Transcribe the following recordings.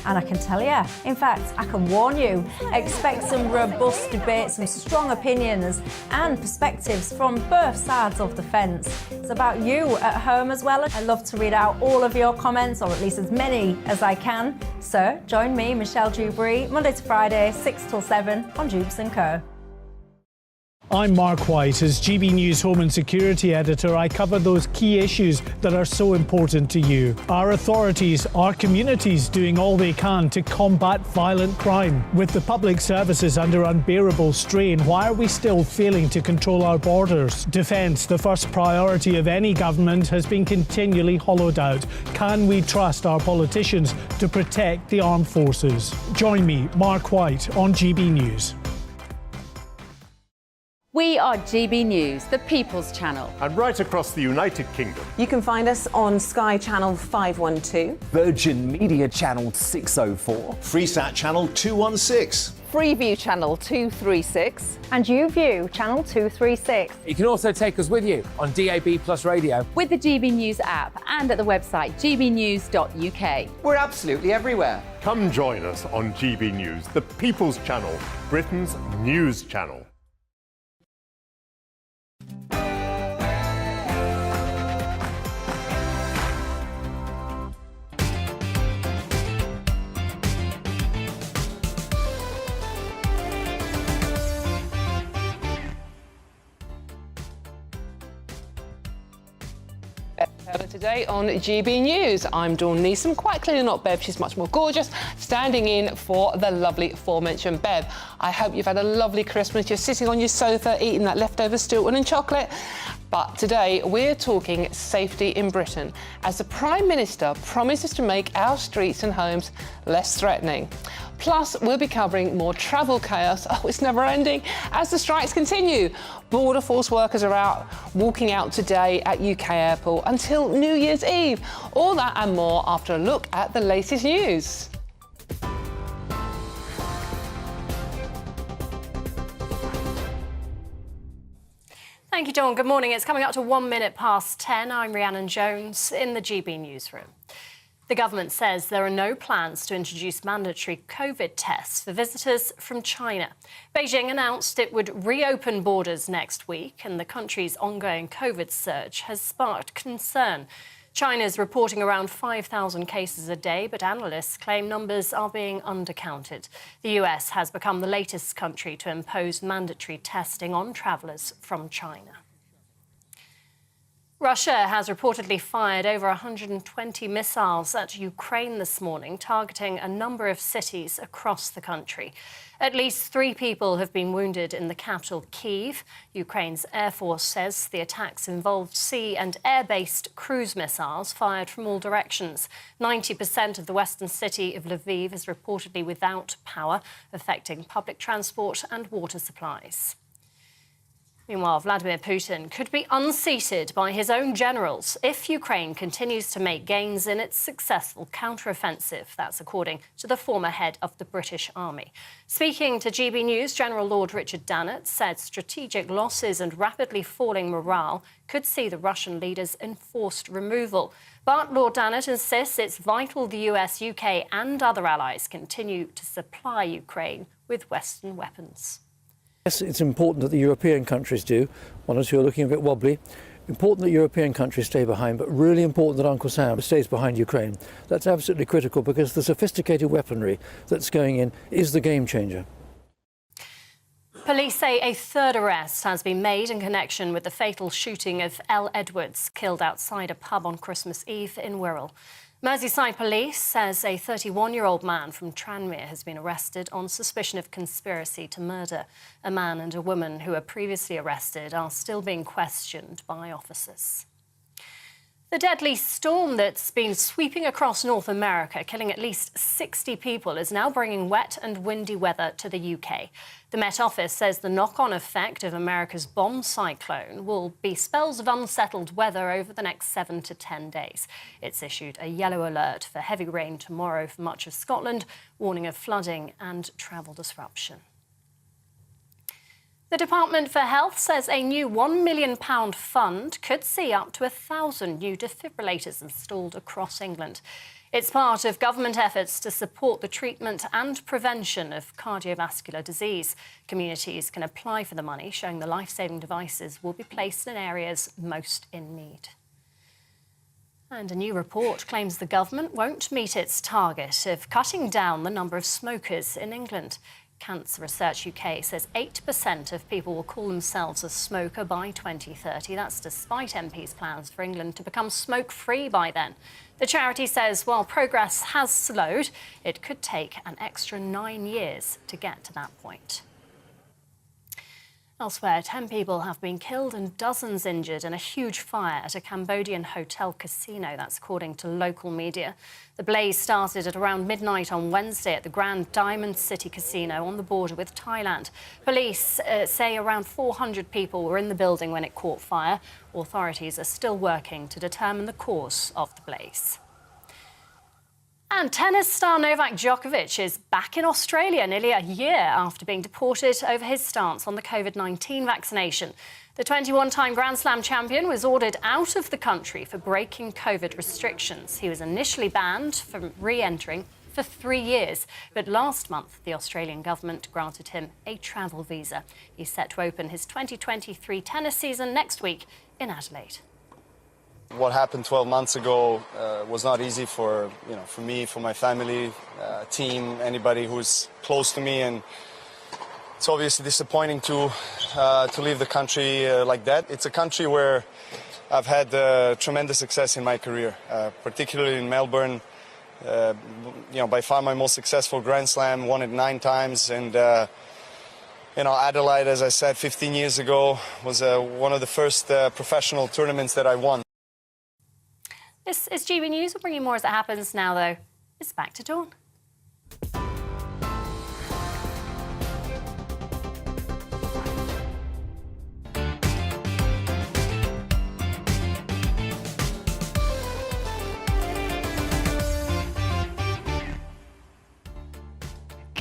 And I can tell you, in fact, I can warn you, expect some robust debates, some strong opinions and perspectives from both sides of the fence. It's about you at home as well. I love to read out all of your comments, or at least as many as I can. So join me, Michelle Dewberry, Monday to Friday, 6 till 7 on Jubes & Co. I'm Mark White. As GB News Home and Security Editor, I cover those key issues that are so important to you. Our authorities, our communities doing all they can to combat violent crime. With the public services under unbearable strain, why are we still failing to control our borders? Defence, the first priority of any government, has been continually hollowed out. Can we trust our politicians to protect the armed forces? Join me, Mark White, on GB News. We are GB News, the People's Channel. And right across the United Kingdom. You can find us on Sky Channel 512. Virgin Media Channel 604. Freesat Channel 216. Freeview Channel 236. And YouView Channel 236. You can also take us with you on DAB+ radio. With the GB News app and at the website gbnews.uk. We're absolutely everywhere. Come join us on GB News, the People's Channel, Britain's news channel. Today on GB News, I'm Dawn Neeson. Quite clearly not Bev, she's much more gorgeous, standing in for the lovely aforementioned Bev. I hope you've had a lovely Christmas. You're sitting on your sofa eating that leftover Stilton and chocolate. But today we're talking safety in Britain as the Prime Minister promises to make our streets and homes less threatening. Plus, we'll be covering more travel chaos. Oh, it's never ending as the strikes continue. Border Force workers are walking out today at UK Airport until New Year's Eve. All that and more after a look at the latest news. Thank you, Dawn. Good morning. It's coming up to 1 minute past 10. I'm Rhiannon Jones in the GB newsroom. The government says there are no plans to introduce mandatory COVID tests for visitors from China. Beijing announced it would reopen borders next week, and the country's ongoing COVID surge has sparked concern. China's reporting around 5,000 cases a day, but analysts claim numbers are being undercounted. The US has become the latest country to impose mandatory testing on travellers from China. Russia has reportedly fired over 120 missiles at Ukraine this morning, targeting a number of cities across the country. At least 3 people have been wounded in the capital, Kyiv. Ukraine's Air Force says the attacks involved sea- and air-based cruise missiles fired from all directions. 90% of the western city of Lviv is reportedly without power, affecting public transport and water supplies. Meanwhile, Vladimir Putin could be unseated by his own generals if Ukraine continues to make gains in its successful counter-offensive. That's according to the former head of the British Army. Speaking to GB News, General Lord Richard Dannatt said strategic losses and rapidly falling morale could see the Russian leader's enforced removal. But Lord Dannatt insists it's vital the US, UK and other allies continue to supply Ukraine with Western weapons. Yes, it's important that the European countries do. One or two are looking a bit wobbly. Important that European countries stay behind, but really important that Uncle Sam stays behind Ukraine. That's absolutely critical because the sophisticated weaponry that's going in is the game changer. Police say a third arrest has been made in connection with the fatal shooting of Elle Edwards, killed outside a pub on Christmas Eve in Wirral. Merseyside Police says a 31-year-old man from Tranmere has been arrested on suspicion of conspiracy to murder. A man and a woman who were previously arrested are still being questioned by officers. The deadly storm that's been sweeping across North America, killing at least 60 people, is now bringing wet and windy weather to the UK. The Met Office says the knock-on effect of America's bomb cyclone will be spells of unsettled weather over the next 7 to 10 days. It's issued a yellow alert for heavy rain tomorrow for much of Scotland, warning of flooding and travel disruption. The Department for Health says a new £1 million fund could see up to 1,000 new defibrillators installed across England. It's part of government efforts to support the treatment and prevention of cardiovascular disease. Communities can apply for the money, showing the life-saving devices will be placed in areas most in need. And a new report claims the government won't meet its target of cutting down the number of smokers in England. Cancer Research UK says 8% of people will call themselves a smoker by 2030. That's despite MPs' plans for England to become smoke-free by then. The charity says while progress has slowed, it could take an extra 9 years to get to that point. Elsewhere, 10 people have been killed and dozens injured in a huge fire at a Cambodian hotel casino. That's according to local media. The blaze started at around midnight on Wednesday at the Grand Diamond City Casino on the border with Thailand. Police say around 400 people were in the building when it caught fire. Authorities are still working to determine the cause of the blaze. And tennis star Novak Djokovic is back in Australia nearly a year after being deported over his stance on the COVID-19 vaccination. The 21-time Grand Slam champion was ordered out of the country for breaking COVID restrictions. He was initially banned from re-entering for 3 years, but last month the Australian government granted him a travel visa. He's set to open his 2023 tennis season next week in Adelaide. What happened 12 months ago was not easy for me, for my family, team, anybody who's close to me, and it's obviously disappointing to leave the country like that. It's a country where I've had tremendous success in my career, particularly in Melbourne. By far my most successful Grand Slam, won it 9 times, and Adelaide, as I said, 15 years ago, was one of the first professional tournaments that I won. This is GB News. We'll bring you more as it happens. Now, though, it's back to Dawn.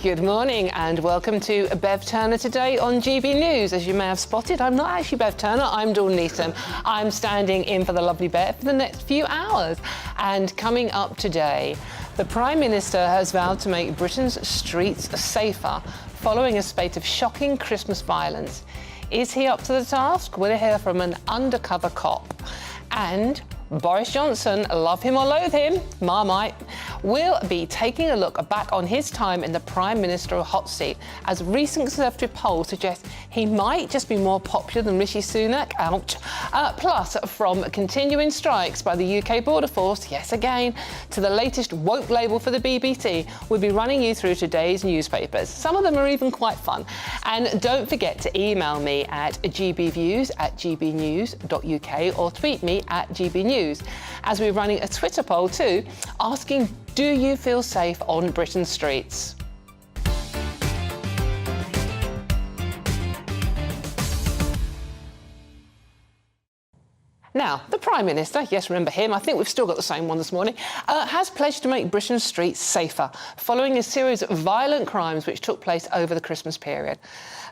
Good morning and welcome to Bev Turner today on GB News. As you may have spotted, I'm not actually Bev Turner, I'm Dawn Neeson. I'm standing in for the lovely Bev for the next few hours. And coming up today, the Prime Minister has vowed to make Britain's streets safer following a spate of shocking Christmas violence. Is he up to the task? We'll hear from an undercover cop. And Boris Johnson, love him or loathe him, Marmite, will be taking a look back on his time in the Prime Ministerial hot seat, as recent Conservative polls suggest he might just be more popular than Rishi Sunak. Ouch. Plus, from continuing strikes by the UK Border Force, yes again, to the latest woke label for the BBC, we'll be running you through today's newspapers. Some of them are even quite fun. And don't forget to email me at gbviews@gbnews.uk or tweet me at gbnews. As we're running a Twitter poll too, asking, do you feel safe on Britain's streets? Now, the Prime Minister, yes, remember him, I think we've still got the same one this morning, has pledged to make Britain's streets safer, following a series of violent crimes which took place over the Christmas period.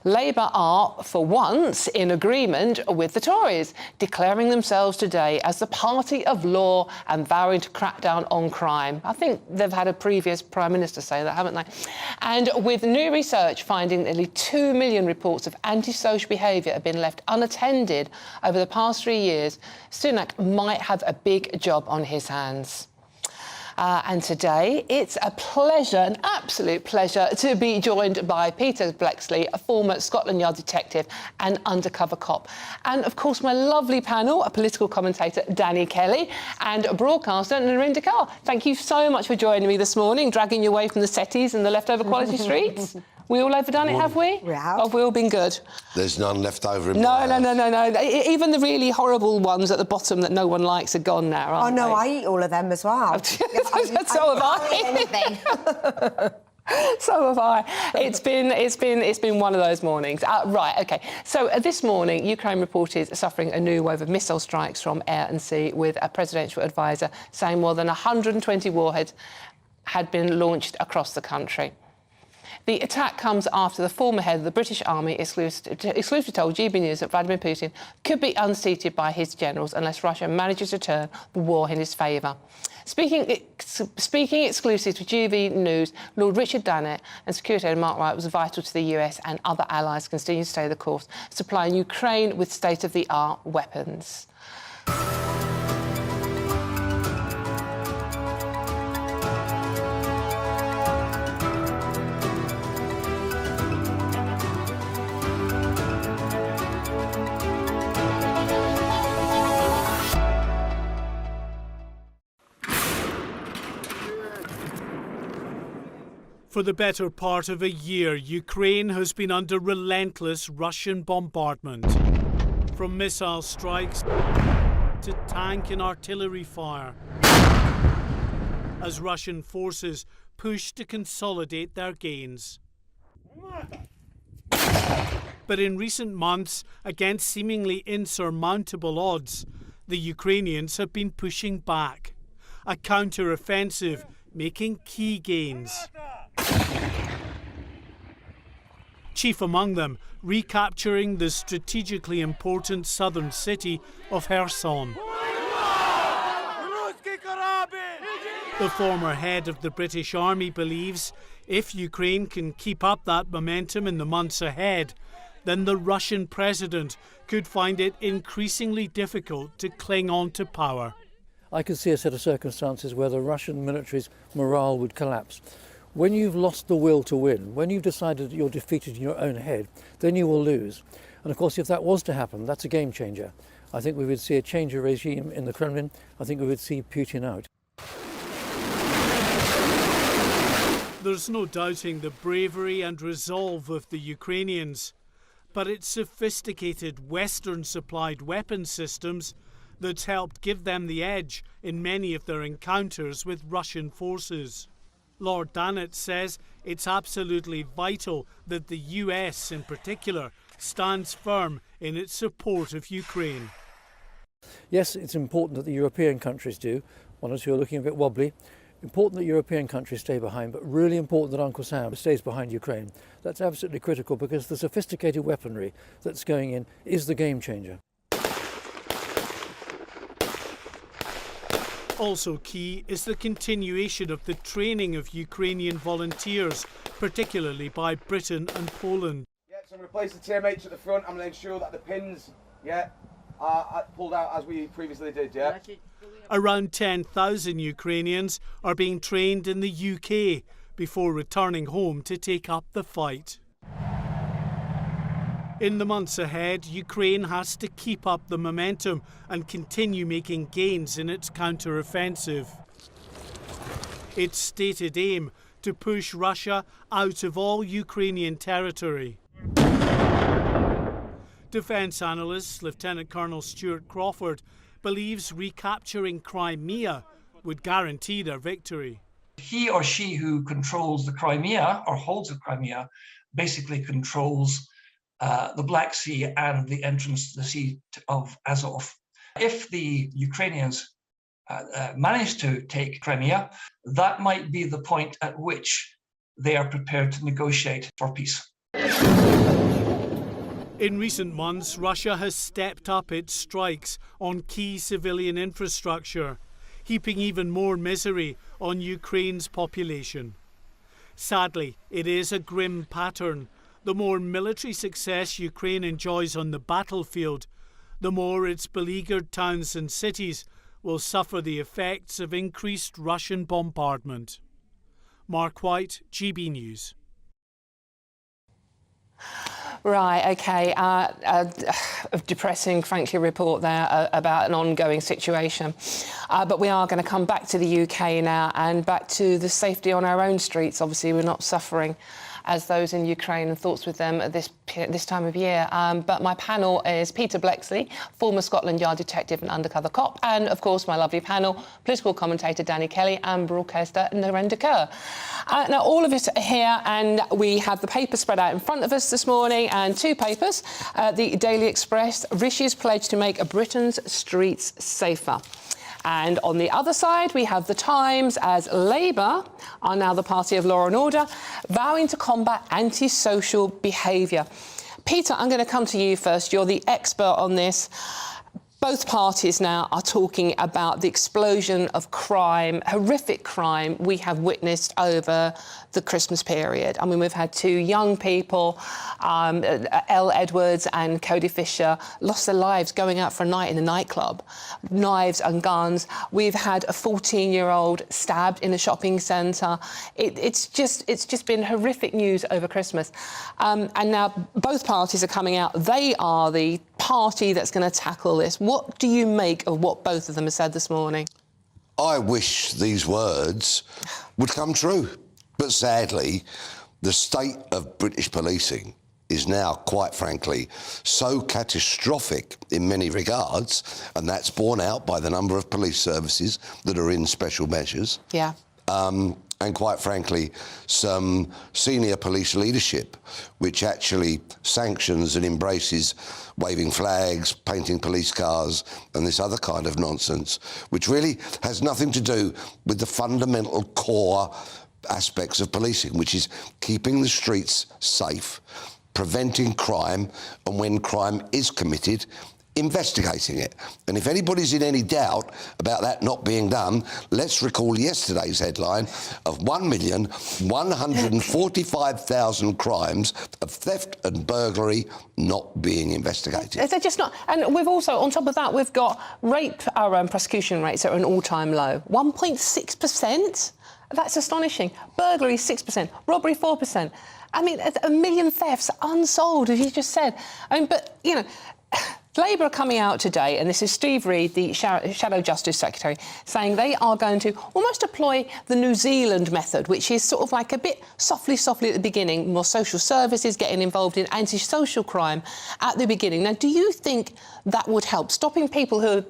Labour are, for once, in agreement with the Tories, declaring themselves today as the party of law and vowing to crack down on crime. I think they've had a previous Prime Minister say that, haven't they? And with new research finding nearly 2 million reports of antisocial behaviour have been left unattended over the past 3 years, Sunak might have a big job on his hands. And today, it's a pleasure, an absolute pleasure, to be joined by Peter Blexley, a former Scotland Yard detective and undercover cop. And, of course, my lovely panel, a political commentator, Danny Kelly, and a broadcaster, Narinder Kaur. Thank you so much for joining me this morning, dragging you away from the settees and the leftover quality streets. We all overdone it, have we? We have. Have we all been good? There's none left over in No. Even the really horrible ones at the bottom that no one likes are gone now, aren't they? Oh, no, I eat all of them as well. So have I. So have I. It's been one of those mornings. Right, OK. So this morning, Ukraine reported suffering a new wave of missile strikes from air and sea, with a presidential advisor saying more than 120 warheads had been launched across the country. The attack comes after the former head of the British Army exclusively told GB News that Vladimir Putin could be unseated by his generals unless Russia manages to turn the war in his favour. Speaking exclusively to GBNews, Lord Richard Dannett and Security Editor Mark Wright was vital to the US and other allies continue to stay the course, supplying Ukraine with state-of-the-art weapons. For the better part of a year, Ukraine has been under relentless Russian bombardment. From missile strikes to tank and artillery fire, as Russian forces push to consolidate their gains. But in recent months, against seemingly insurmountable odds, the Ukrainians have been pushing back. A counter-offensive making key gains. Chief among them, recapturing the strategically important southern city of Kherson. The former head of the British Army believes if Ukraine can keep up that momentum in the months ahead, then the Russian president could find it increasingly difficult to cling on to power. I could see a set of circumstances where the Russian military's morale would collapse. When you've lost the will to win, when you've decided that you're defeated in your own head, then you will lose. And of course, if that was to happen, that's a game changer. I think we would see a change of regime in the Kremlin. I think we would see Putin out. There's no doubting the bravery and resolve of the Ukrainians, but it's sophisticated Western-supplied weapon systems that's helped give them the edge in many of their encounters with Russian forces. Lord Dannett says it's absolutely vital that the US in particular stands firm in its support of Ukraine. Yes, it's important that the European countries do. One or two are looking a bit wobbly. Important that European countries stay behind, but really important that Uncle Sam stays behind Ukraine. That's absolutely critical because the sophisticated weaponry that's going in is the game changer. Also key is the continuation of the training of Ukrainian volunteers, particularly by Britain and Poland. Yeah, so I'm going to place the TMH at the front. I'm going to ensure that the pins, are pulled out as we previously did, yeah? Around 10,000 Ukrainians are being trained in the UK before returning home to take up the fight. In the months ahead, Ukraine has to keep up the momentum and continue making gains in its counter-offensive. Its stated aim to push Russia out of all Ukrainian territory. Defence analyst Lieutenant Colonel Stuart Crawford believes recapturing Crimea would guarantee their victory. He or she who controls the Crimea or holds the Crimea basically controls the Black Sea and the entrance to the Sea of Azov. If the Ukrainians manage to take Crimea, that might be the point at which they are prepared to negotiate for peace. In recent months, Russia has stepped up its strikes on key civilian infrastructure, heaping even more misery on Ukraine's population. Sadly, it is a grim pattern. The more military success Ukraine enjoys on the battlefield, the more its beleaguered towns and cities will suffer the effects of increased Russian bombardment. Mark White, GB News. Right, OK. A depressing, frankly, report there about an ongoing situation. But we are going to come back to the UK now and back to the safety on our own streets. Obviously, we're not suffering as those in Ukraine, and thoughts with them at this time of year. But my panel is Peter Blexley, former Scotland Yard detective and undercover cop, and, of course, my lovely panel, political commentator Danny Kelly and broadcaster Narendra Kaur. Now, all of us are here, and we have the paper spread out in front of us this morning, and two papers. The Daily Express, Rishi's pledge to make Britain's streets safer. And on the other side, we have The Times, as Labour are now the party of law and order, vowing to combat antisocial behaviour. Peter, I'm going to come to you first. You're the expert on this. Both parties now are talking about the explosion of crime, horrific crime we have witnessed over the Christmas period. I mean, we've had two young people, Elle Edwards and Cody Fisher, lost their lives going out for a night in a nightclub, knives and guns. We've had a 14-year-old stabbed in a shopping centre. It's just been horrific news over Christmas. And now both parties are coming out. They are the party that's going to tackle this. What do you make of what both of them have said this morning? I wish these words would come true. But sadly, the state of British policing is now, quite frankly, so catastrophic in many regards, and that's borne out by the number of police services that are in special measures. Yeah. And quite frankly, some senior police leadership, which actually sanctions and embraces waving flags, painting police cars, and this other kind of nonsense, which really has nothing to do with the fundamental core aspects of policing, which is keeping the streets safe, preventing crime, and when crime is committed, investigating it. And if anybody's in any doubt about that not being done, let's recall yesterday's headline of 1,145,000 crimes of theft and burglary not being investigated. They're just not. And we've also, on top of that, we've got rape prosecution rates at an all-time low. 1.6%? That's astonishing. Burglary, 6%. Robbery, 4%. I mean, 1 million thefts unsolved, as you just said. I mean, but, you know, Labour are coming out today, and this is Steve Reid, the Shadow Justice Secretary, saying they are going to almost deploy the New Zealand method, which is sort of like a bit softly at the beginning, more social services getting involved in antisocial crime at the beginning. Now, do you think that would help, stopping people who are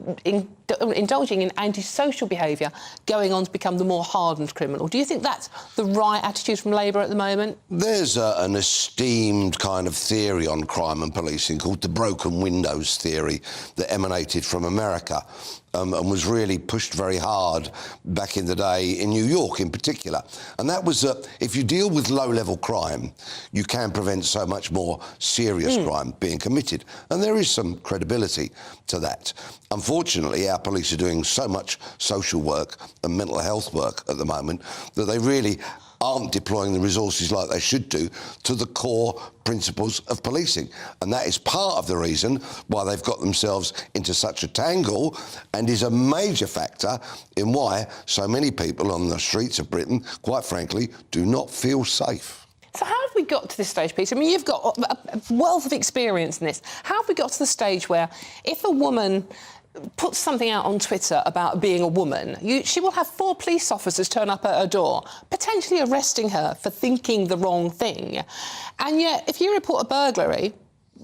indulging in antisocial behaviour going on to become the more hardened criminal? Do you think that's the right attitude from Labour at the moment? There's an esteemed kind of theory on crime and policing called the broken windows theory that emanated from America and was really pushed very hard back in the day in New York in particular. And that was that if you deal with low-level crime, you can prevent so much more serious crime being committed. And there is some credibility to that. Unfortunately, our police are doing so much social work and mental health work at the moment that they really aren't deploying the resources like they should do to the core principles of policing. And that is part of the reason why they've got themselves into such a tangle and is a major factor in why so many people on the streets of Britain, quite frankly, do not feel safe. So how have we got to this stage, Peter? I mean, you've got a wealth of experience in this. How have we got to the stage where if a woman puts something out on Twitter about being a woman, she will have 4 police officers turn up at her door, potentially arresting her for thinking the wrong thing. And yet, if you report a burglary,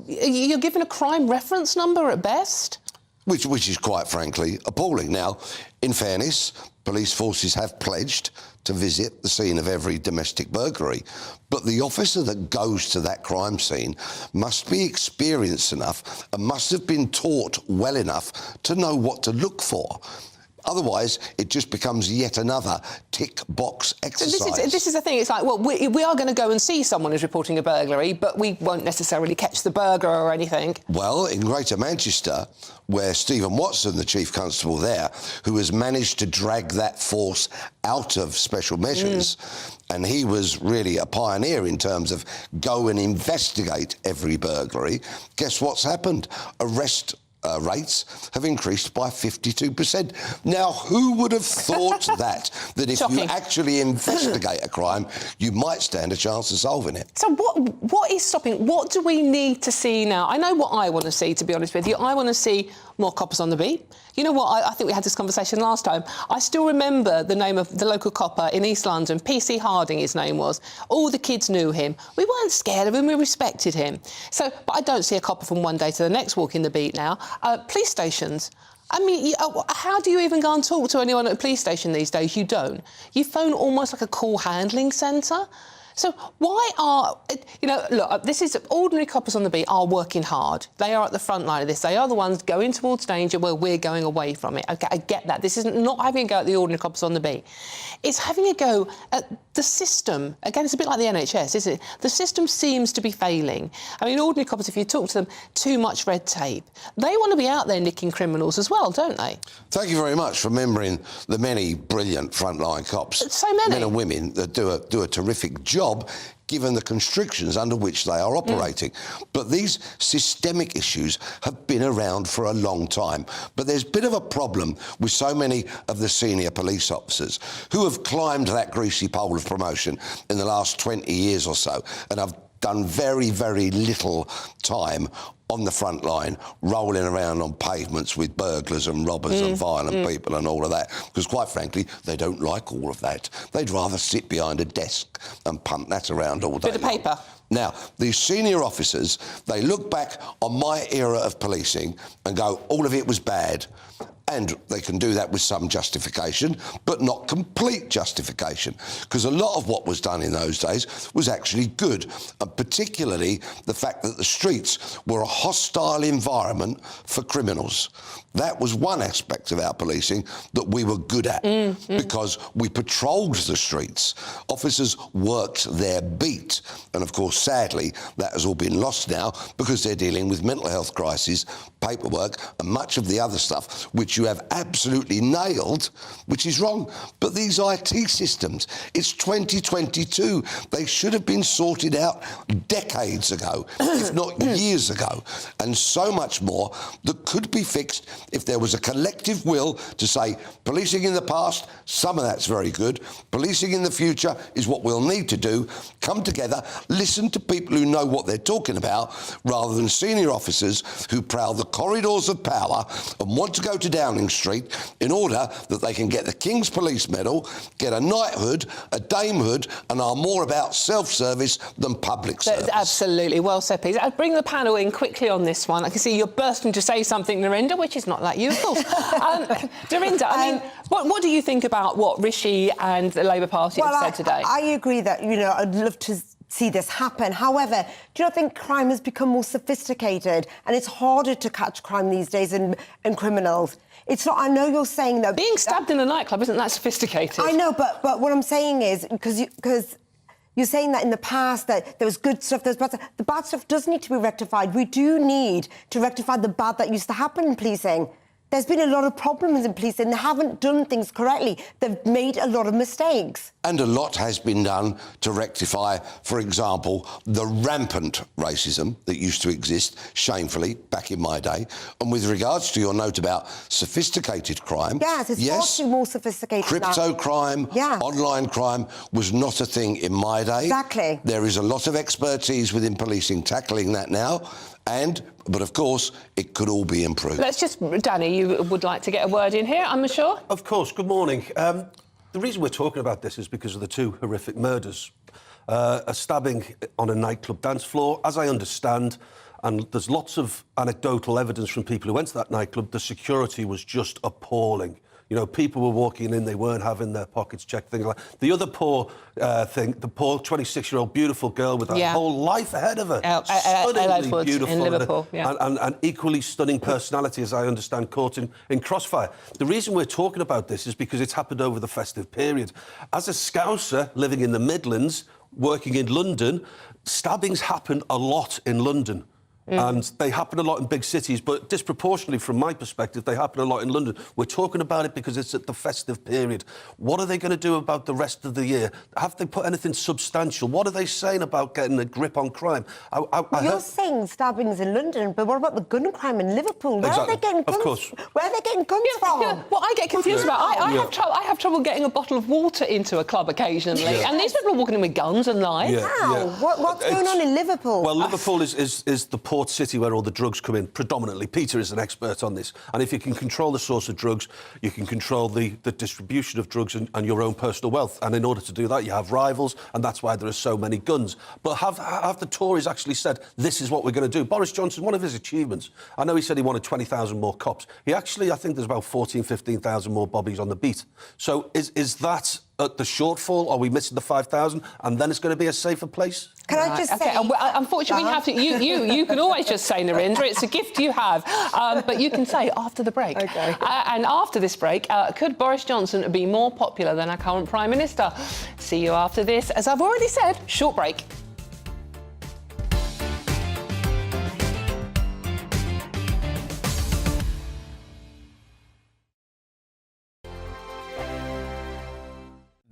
you're given a crime reference number at best? Which is quite frankly appalling. Now, in fairness, police forces have pledged to visit the scene of every domestic burglary, but the officer that goes to that crime scene must be experienced enough and must have been taught well enough to know what to look for. Otherwise, it just becomes yet another tick box exercise. So this is the thing. It's like, well, we are going to go and see someone who's reporting a burglary, but we won't necessarily catch the burglar or anything. Well, in Greater Manchester, where Stephen Watson, the chief constable there, who has managed to drag that force out of special measures, and he was really a pioneer in terms of go and investigate every burglary, guess what's happened? Arrest rates have increased by 52%. Now, who would have thought that if you actually investigate a crime, you might stand a chance of solving it? So what is stopping? What do we need to see now? I know what I want to see, to be honest with you. I want to see more coppers on the beat. You know what? I think we had this conversation last time. I still remember the name of the local copper in East London, PC Harding, his name was. All the kids knew him. We weren't scared of him, we respected him. So, but I don't see a copper from one day to the next walking the beat now. Police stations. I mean, how do you even go and talk to anyone at a police station these days? You don't. You phone almost like a call handling centre. So why are, you know, look, this is ordinary coppers on the beat are working hard. They are at the front line of this. They are the ones going towards danger where we're going away from it. OK, I get that. This isn't not having a go at the ordinary coppers on the beat. It's having a go at the system. Again, it's a bit like the NHS, isn't it? The system seems to be failing. I mean, ordinary coppers, if you talk to them, too much red tape. They want to be out there nicking criminals as well, don't they? Thank you very much for remembering the many brilliant frontline cops. So many. Men and women that do a terrific job, given the constrictions under which they are operating. But these systemic issues have been around for a long time. But there's a bit of a problem with so many of the senior police officers who have climbed that greasy pole of promotion in the last 20 years or so and have done very, very little time on the front line, rolling around on pavements with burglars and robbers and violent people and all of that. Because, quite frankly, they don't like all of that. They'd rather sit behind a desk and punt that around all day. Bit of paper. Now, these senior officers, they look back on my era of policing and go, all of it was bad. And they can do that with some justification, but not complete justification, because a lot of what was done in those days was actually good, and particularly the fact that the streets were a hostile environment for criminals. That was one aspect of our policing that we were good at, because we patrolled the streets. Officers worked their beat, and of course, sadly, that has all been lost now because they're dealing with mental health crises, paperwork, and much of the other stuff, which you have absolutely nailed, which is wrong. But these IT systems, it's 2022. They should have been sorted out decades ago, if not years ago. And so much more that could be fixed if there was a collective will to say, policing in the past, some of that's very good. Policing in the future is what we'll need to do. Come together, listen to people who know what they're talking about, rather than senior officers who prowl the corridors of power and want to go to Downing Street in order that they can get the King's Police Medal, get a knighthood, a damehood, and are more about self-service than public service. Absolutely. Well said, Pete. I'll bring the panel in quickly on this one. I can see you're bursting to say something, Narinder, which is not like you, of course. Narinder, I mean, what do you think about what Rishi and the Labour Party have said today? I agree that, you know, I'd love to see this happen. However, do you not think crime has become more sophisticated and it's harder to catch crime these days and criminals? It's not, I know you're saying that... Being stabbed in a nightclub isn't that sophisticated. I know, but what I'm saying is, because you're saying that in the past that there was good stuff, there's bad stuff. The bad stuff does need to be rectified. We do need to rectify the bad that used to happen in policing. There's been a lot of problems in policing. They haven't done things correctly. They've made a lot of mistakes. And a lot has been done to rectify, for example, the rampant racism that used to exist, shamefully, back in my day. And with regards to your note about sophisticated crime... Yes, it's far too more sophisticated crypto crime, online crime was not a thing in my day. Exactly. There is a lot of expertise within policing tackling that now. But of course, it could all be improved. Let's just, Danny, you would like to get a word in here, I'm sure? Of course. Good morning. The reason we're talking about this is because of the two horrific murders. A stabbing on a nightclub dance floor, as I understand, and there's lots of anecdotal evidence from people who went to that nightclub, the security was just appalling. You know, people were walking in, they weren't having their pockets checked, things like that. The other poor thing, the poor 26-year-old beautiful girl with her whole life ahead of her. Stunningly beautiful. In Liverpool, and equally stunning personality, as I understand, caught in crossfire. The reason we're talking about this is because it's happened over the festive period. As a Scouser living in the Midlands, working in London, stabbings happen a lot in London. And they happen a lot in big cities, but disproportionately, from my perspective, they happen a lot in London. We're talking about it because it's at the festive period. What are they going to do about the rest of the year? Have they put anything substantial? What are they saying about getting a grip on crime? You're saying stabbings in London, but what about the gun crime in Liverpool? Where are they getting guns? Of course. Where are they getting guns from? Yeah. What I get confused about, I have trouble getting a bottle of water into a club occasionally, and these people are walking in with guns and knives. How? What's going on in Liverpool? Well, Liverpool is the port city where all the drugs come in, predominantly. Peter is an expert on this. And if you can control the source of drugs, you can control the distribution of drugs and your own personal wealth. And in order to do that, you have rivals, and that's why there are so many guns. But have the Tories actually said, this is what we're going to do? Boris Johnson, one of his achievements, I know he said he wanted 20,000 more cops. He actually, I think there's about 14,000, 15,000 more bobbies on the beat. So is that at the shortfall? Are we missing the 5,000? And then it's going to be a safer place? Can I just say... Unfortunately, we have to... You can always just say, Narendra, it's a gift you have. But you can say after the break. OK. And after this break, could Boris Johnson be more popular than our current Prime Minister? See you after this. As I've already said, short break.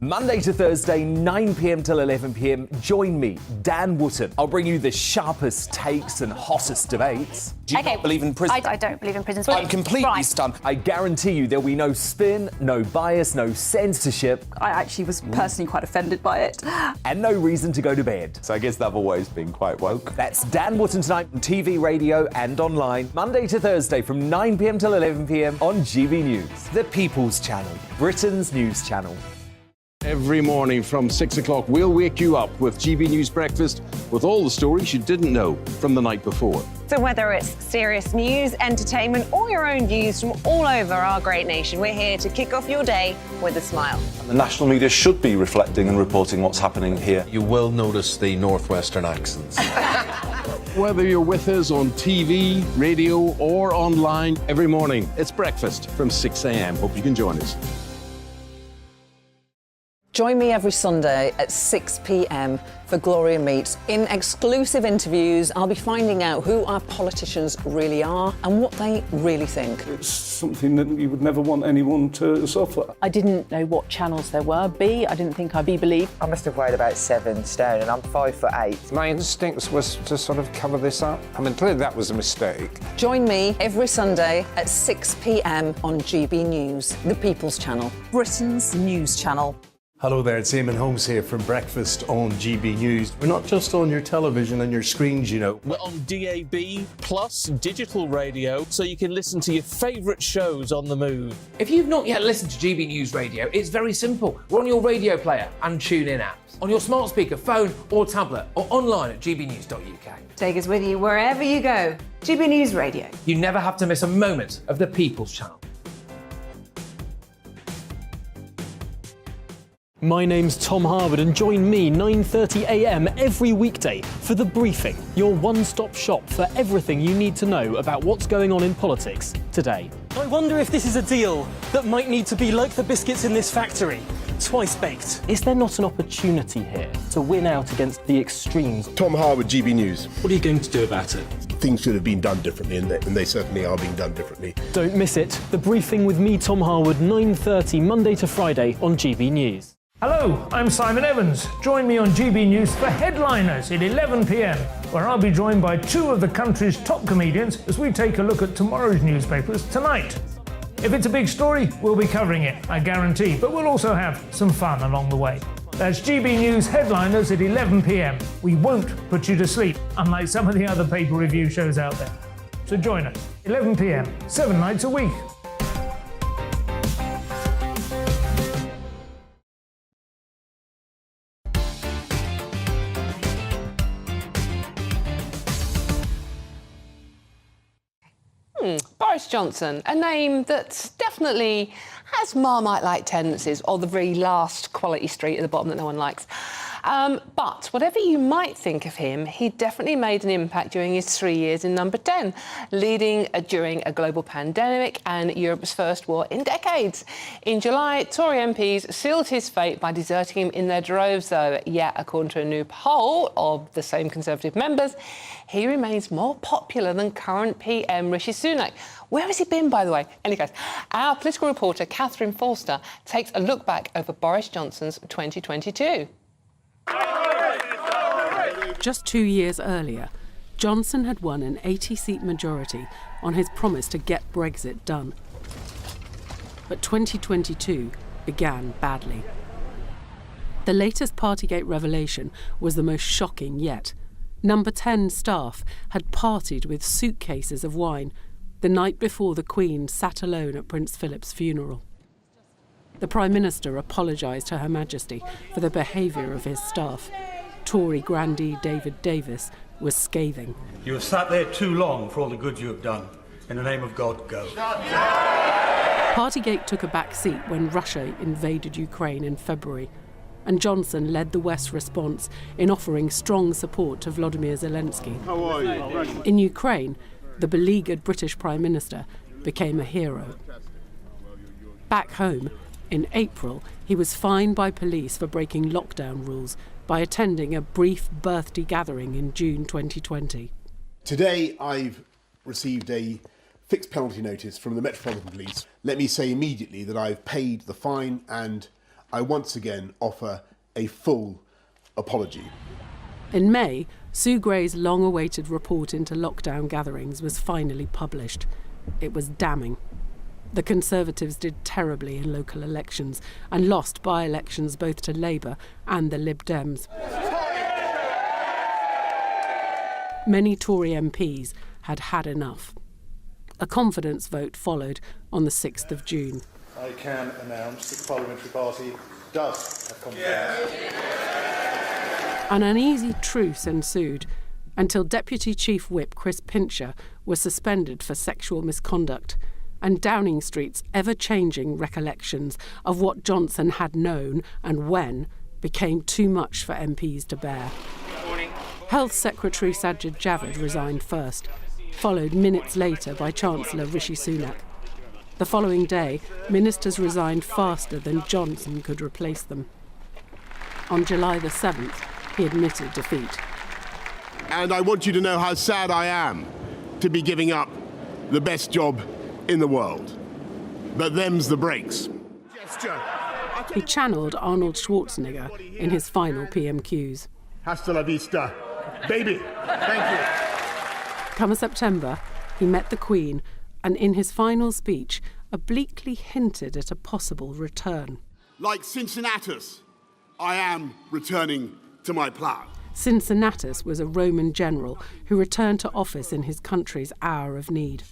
Monday to Thursday, 9 p.m. till 11 p.m. Join me, Dan Wootton. I'll bring you the sharpest takes and hottest debates. Do you not believe in prison? I don't believe in prison. I'm completely stunned. I guarantee you there'll be no spin, no bias, no censorship. I actually was personally quite offended by it. And no reason to go to bed. So I guess they've always been quite woke. That's Dan Wootton tonight on TV, radio and online. Monday to Thursday from 9 p.m. till 11 p.m. on GB News. The People's Channel, Britain's news channel. Every morning from 6 o'clock, we'll wake you up with GB News Breakfast with all the stories you didn't know from the night before. So whether it's serious news, entertainment, or your own views from all over our great nation, we're here to kick off your day with a smile. And the national media should be reflecting and reporting what's happening here. You will notice the northwestern accents. Whether you're with us on TV, radio or online, every morning, it's breakfast from 6 a.m. Hope you can join us. Join me every Sunday at 6 p.m. for Gloria Meets. In exclusive interviews, I'll be finding out who our politicians really are and what they really think. It's something that you would never want anyone to suffer. I didn't know what channels there were. I didn't think I'd be believed. I must have weighed about 7 stone and I'm 5'8". My instincts was to sort of cover this up. I mean, clearly that was a mistake. Join me every Sunday at 6 p.m. on GB News, the People's Channel, Britain's news channel. Hello there, it's Eamon Holmes here from Breakfast on GB News. We're not just on your television and your screens, you know. We're on DAB plus digital radio, so you can listen to your favourite shows on the move. If you've not yet listened to GB News Radio, it's very simple. We're on your radio player and TuneIn apps, on your smart speaker, phone or tablet, or online at gbnews.uk. Take us with you wherever you go. GB News Radio. You never have to miss a moment of the People's Channel. My name's Tom Harwood and join me 9:30 a.m. every weekday for The Briefing, your one-stop shop for everything you need to know about what's going on in politics today. I wonder if this is a deal that might need to be like the biscuits in this factory, twice baked. Is there not an opportunity here to win out against the extremes? Tom Harwood, GB News. What are you going to do about it? Things should have been done differently, and they certainly are being done differently. Don't miss it. The Briefing with me, Tom Harwood, 9:30 Monday to Friday on GB News. Hello, I'm Simon Evans. Join me on GB News for Headliners at 11 p.m, where I'll be joined by two of the country's top comedians as we take a look at tomorrow's newspapers tonight. If it's a big story, we'll be covering it, I guarantee, but we'll also have some fun along the way. That's GB News Headliners at 11 p.m. We won't put you to sleep, unlike some of the other paper review shows out there. So join us, 11 p.m, 7 nights a week. Boris Johnson, a name that definitely has Marmite-like tendencies, or the very last quality street at the bottom that no one likes. But whatever you might think of him, he definitely made an impact during his 3 years in Number 10, leading during a global pandemic and Europe's first war in decades. In July, Tory MPs sealed his fate by deserting him in their droves, though. Yet, according to a new poll of the same Conservative members, he remains more popular than current PM Rishi Sunak. Where has he been, by the way? Anyway, our political reporter, Catherine Forster, takes a look back over Boris Johnson's 2022. Just 2 years earlier, Johnson had won an 80-seat majority on his promise to get Brexit done. But 2022 began badly. The latest Partygate revelation was the most shocking yet. Number 10 staff had partied with suitcases of wine the night before the Queen sat alone at Prince Philip's funeral. The Prime Minister apologised to Her Majesty for the behaviour of his staff. Tory grandee David Davis was scathing. You have sat there too long for all the good you have done. In the name of God, go. Partygate took a back seat when Russia invaded Ukraine in February, and Johnson led the West's response in offering strong support to Volodymyr Zelensky. How are you? In Ukraine, the beleaguered British Prime Minister became a hero. Back home, in April, he was fined by police for breaking lockdown rules by attending a brief birthday gathering in June 2020. Today, I've received a fixed penalty notice from the Metropolitan Police. Let me say immediately that I've paid the fine and I once again offer a full apology. In May, Sue Gray's long-awaited report into lockdown gatherings was finally published. It was damning. The Conservatives did terribly in local elections and lost by-elections both to Labour and the Lib Dems. Many Tory MPs had had enough. A confidence vote followed on the 6th of June. I can announce that the Parliamentary Party does have confidence. An uneasy truce ensued until Deputy Chief Whip Chris Pincher was suspended for sexual misconduct, and Downing Street's ever-changing recollections of what Johnson had known and when became too much for MPs to bear. Health Secretary Sajid Javid resigned first, followed minutes later by Chancellor Rishi Sunak. The following day, ministers resigned faster than Johnson could replace them. On July the 7th, he admitted defeat. And I want you to know how sad I am to be giving up the best job in the world. But them's the breaks. He channeled Arnold Schwarzenegger in his final PMQs. Hasta la vista, baby. Thank you. Come September, he met the Queen and in his final speech obliquely hinted at a possible return. Like Cincinnatus, I am returning to my plough. Cincinnatus was a Roman general who returned to office in his country's hour of need.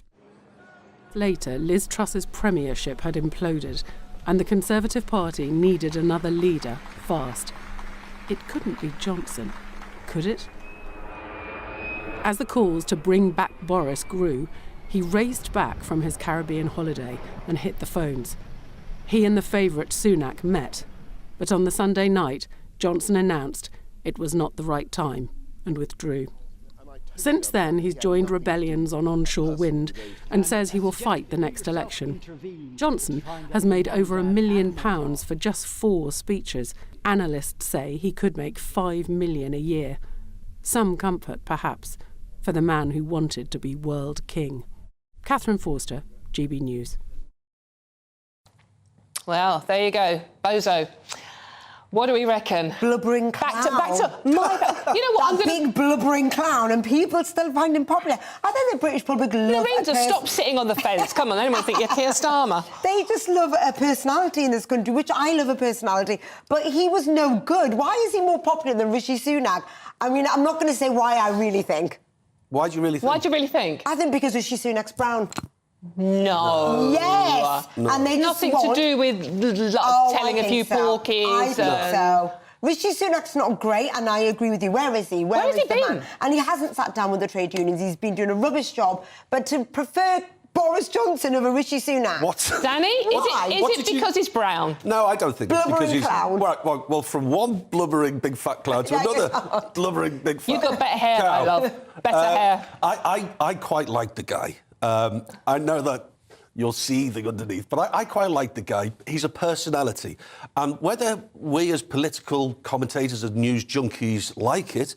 Later, Liz Truss's premiership had imploded, and the Conservative Party needed another leader fast. It couldn't be Johnson, could it? As the calls to bring back Boris grew, he raced back from his Caribbean holiday and hit the phones. He and the favourite Sunak met, but on the Sunday night, Johnson announced it was not the right time and withdrew. Since then, he's joined rebellions on onshore wind and says he will fight the next election. Johnson has made over £1 million for just 4 speeches. Analysts say he could make £5 million a year. Some comfort, perhaps, for the man who wanted to be world king. Catherine Forster, GB News. Well, there you go, bozo. What do we reckon? Blubbering clown. Back to my... You know what? I'm gonna... big blubbering clown, and people still find him popular. I think the British public love... Lorenza, stop sitting on the fence. Come on, anyone think you're Keir Starmer. They just love a personality in this country, which I love a personality. But he was no good. Why is he more popular than Rishi Sunak? I mean, I'm not going to say why I really think. Why do you really think? Why do you really think? I think because Rishi Sunak's brown. No. Yes. No. And they nothing to do with telling a few porkies. I think so. Rishi Sunak's not great, and I agree with you. Where is he? Where has he been? Man? And he hasn't sat down with the trade unions. He's been doing a rubbish job. But to prefer Boris Johnson over Rishi Sunak. What? Danny, is it because he's brown? No, I don't think it's because he's... Clown. Well, from one blubbering big fat clown to another blubbering big fat... You've got better hair, cow. I love. Better hair. I quite like the guy. I know that you're seething underneath, but I quite like the guy. He's a personality. And whether we as political commentators and news junkies like it,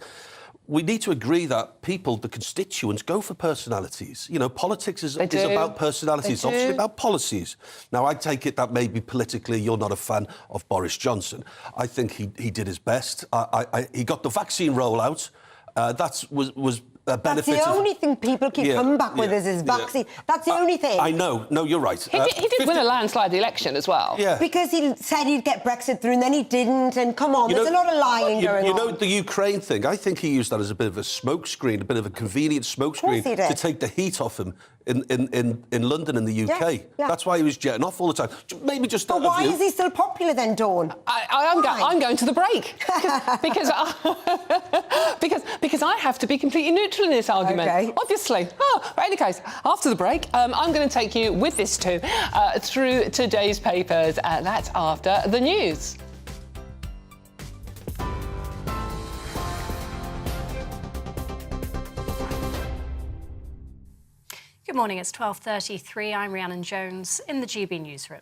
we need to agree that people, the constituents, go for personalities. You know, politics is about personalities. It's obviously about policies. Now, I take it that maybe politically you're not a fan of Boris Johnson. I think he did his best. He got the vaccine rollout. That was a benefit. That's the only thing people keep coming back with is his vaccine. That's the only thing. I know. No, you're right. He did win a landslide election as well. Yeah. Because he said he'd get Brexit through and then he didn't. And come on, there's a lot of lying going on. You know, the Ukraine thing, I think he used that as a bit of a smokescreen, a bit of a convenient smokescreen to take the heat off him in London and the UK. Yeah, yeah. That's why he was jetting off all the time. Maybe just But why is he still popular then, Dawn? I'm going to the break because because I have to be completely neutral in this argument, obviously. But in any case, after the break, I'm going to take you with this too through today's papers. That's after the news. Good morning, it's 12:33. I'm Rhiannon Jones in the GB newsroom.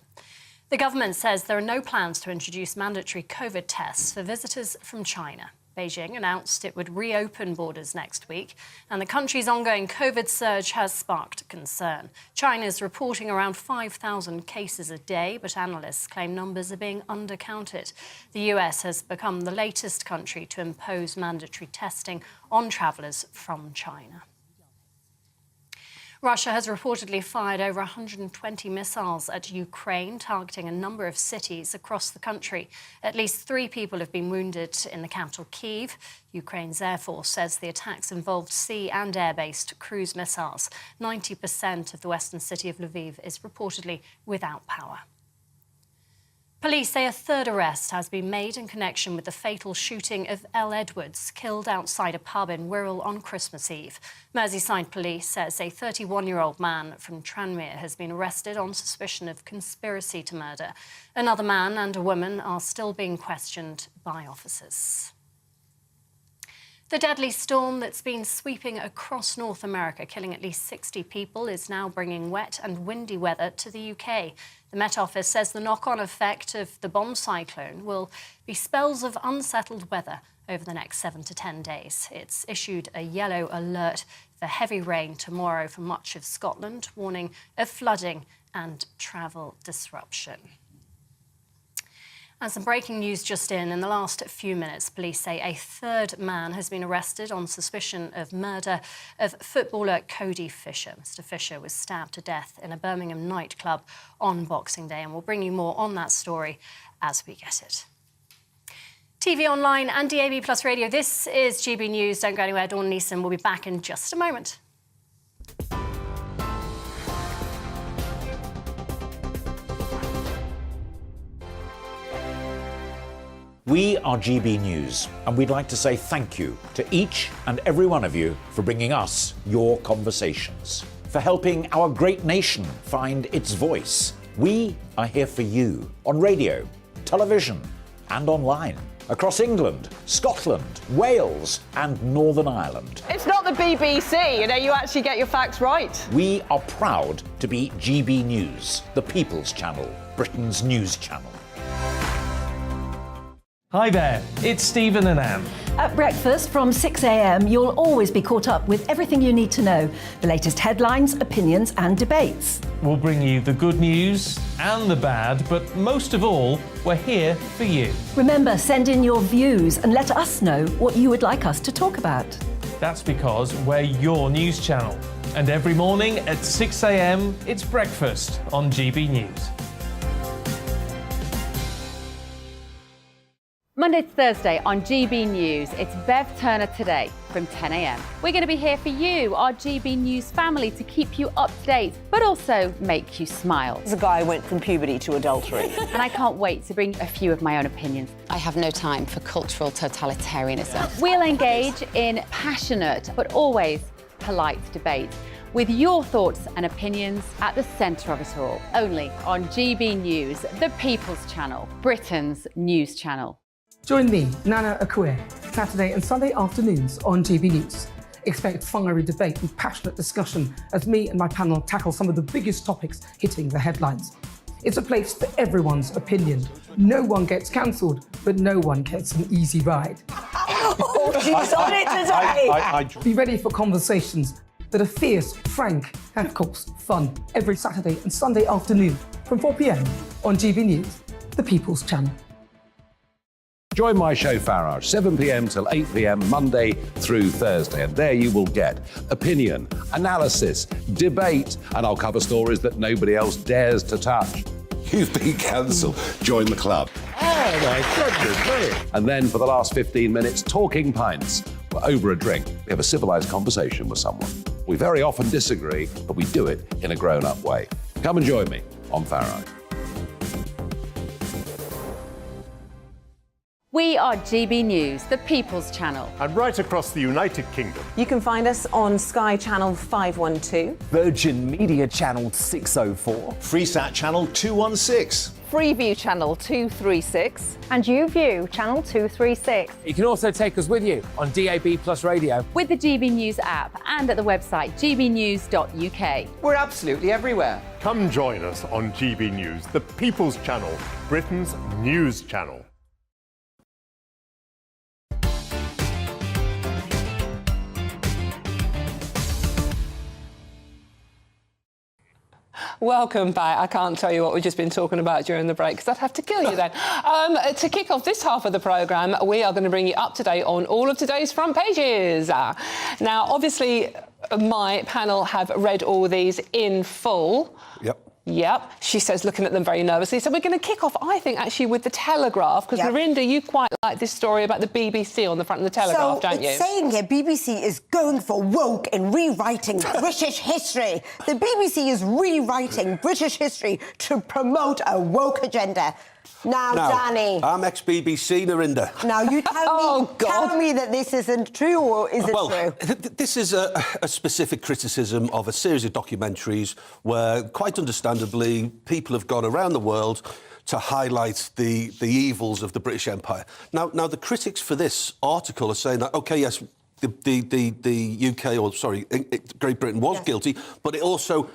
The government says there are no plans to introduce mandatory COVID tests for visitors from China. Beijing announced it would reopen borders next week, and the country's ongoing COVID surge has sparked concern. China is reporting around 5,000 cases a day, but analysts claim numbers are being undercounted. The US has become the latest country to impose mandatory testing on travellers from China. Russia has reportedly fired over 120 missiles at Ukraine, targeting a number of cities across the country. At least 3 people have been wounded in the capital, Kyiv. Ukraine's Air Force says the attacks involved sea and air-based cruise missiles. 90% of the western city of Lviv is reportedly without power. Police say a third arrest has been made in connection with the fatal shooting of Elle Edwards, killed outside a pub in Wirral on Christmas Eve. Merseyside Police says a 31-year-old man from Tranmere has been arrested on suspicion of conspiracy to murder. Another man and a woman are still being questioned by officers. The deadly storm that's been sweeping across North America, killing at least 60 people, is now bringing wet and windy weather to the UK. The Met Office says the knock-on effect of the bomb cyclone will be spells of unsettled weather over the next 7 to 10 days. It's issued a yellow alert for heavy rain tomorrow for much of Scotland, warning of flooding and travel disruption. And some breaking news just in the last few minutes, police say a third man has been arrested on suspicion of murder of footballer Cody Fisher. Mr. Fisher was stabbed to death in a Birmingham nightclub on Boxing Day, and we'll bring you more on that story as we get it. TV online and DAB Plus radio, this is GB News. Don't go anywhere. Dawn Neeson will be back in just a moment. We are GB News, and we'd like to say thank you to each and every one of you for bringing us your conversations, for helping our great nation find its voice. We are here for you on radio, television, and online, across England, Scotland, Wales, and Northern Ireland. It's not the BBC, you actually get your facts right. We are proud to be GB News, the People's Channel, Britain's news channel. Hi there, it's Stephen and Anne. At breakfast from 6 a.m, you'll always be caught up with everything you need to know, the latest headlines, opinions and debates. We'll bring you the good news and the bad, but most of all, we're here for you. Remember, send in your views and let us know what you would like us to talk about. That's because we're your news channel. And every morning at 6 a.m, it's breakfast on GB News. Monday to Thursday on GB News, it's Bev Turner Today from 10 a.m. We're going to be here for you, our GB News family, to keep you up to date, but also make you smile. There's a guy who went from puberty to adultery. And I can't wait to bring a few of my own opinions. I have no time for cultural totalitarianism. We'll engage in passionate, but always polite debate, with your thoughts and opinions at the centre of it all. Only on GB News, the People's Channel, Britain's news channel. Join me, Nana Akue, Saturday and Sunday afternoons on GB News. Expect fiery debate and passionate discussion as me and my panel tackle some of the biggest topics hitting the headlines. It's a place for everyone's opinion. No one gets cancelled, but no one gets an easy ride. Oh, she's on it today! Be ready for conversations that are fierce, frank, and of course, fun. Every Saturday and Sunday afternoon from 4 p.m. on GB News, the People's Channel. Join my show Farage, 7 p.m. till 8 p.m. Monday through Thursday. And there you will get opinion, analysis, debate, and I'll cover stories that nobody else dares to touch. You've been cancelled. Join the club. Oh my goodness, brilliant. And then for the last 15 minutes, talking pints. We're over a drink. We have a civilised conversation with someone. We very often disagree, but we do it in a grown-up way. Come and join me on Farage. We are GB News, the People's Channel. And right across the United Kingdom. You can find us on Sky Channel 512. Virgin Media Channel 604. Freesat Channel 216. Freeview Channel 236. And YouView Channel 236. You can also take us with you on DAB Plus Radio. With the GB News app and at the website gbnews.uk. We're absolutely everywhere. Come join us on GB News, the People's Channel, Britain's news channel. Welcome back. I can't tell you what we've just been talking about during the break because I'd have to kill you then. To kick off this half of the programme, we are going to bring you up to date on all of today's front pages. Now, obviously, my panel have read all these in full. Yep, she says, looking at them very nervously. So we're going to kick off, I think, actually, with The Telegraph, because, Marinda, you quite like this story about the BBC on the front of The Telegraph, don't you? So it's saying here BBC is going for woke and rewriting British history. The BBC is rewriting British history to promote a woke agenda. Now, Danny. I'm ex-BBC, Narinda. Now, you tell me that this isn't true, or is it true? This is a specific criticism of a series of documentaries where, quite understandably, people have gone around the world to highlight the evils of the British Empire. Now, the critics for this article are saying that, OK, yes, the UK, or sorry, Great Britain was guilty, but it also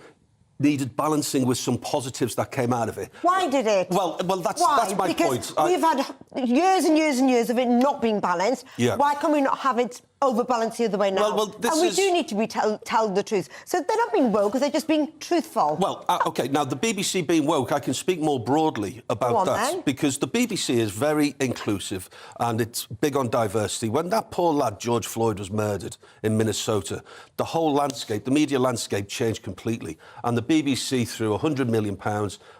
needed balancing with some positives that came out of it. Why did it? Well, that's my point. We've had years and years and years of it not being balanced. Yeah. Why can we not have it overbalanced the other way now? And we do need to tell the truth. So they're not being woke, because they're just being truthful. Well, OK, now, the BBC being woke, I can speak more broadly about that, because the BBC is very inclusive and it's big on diversity. When that poor lad, George Floyd, was murdered in Minnesota, the whole landscape, the media landscape, changed completely. And the BBC threw £100 million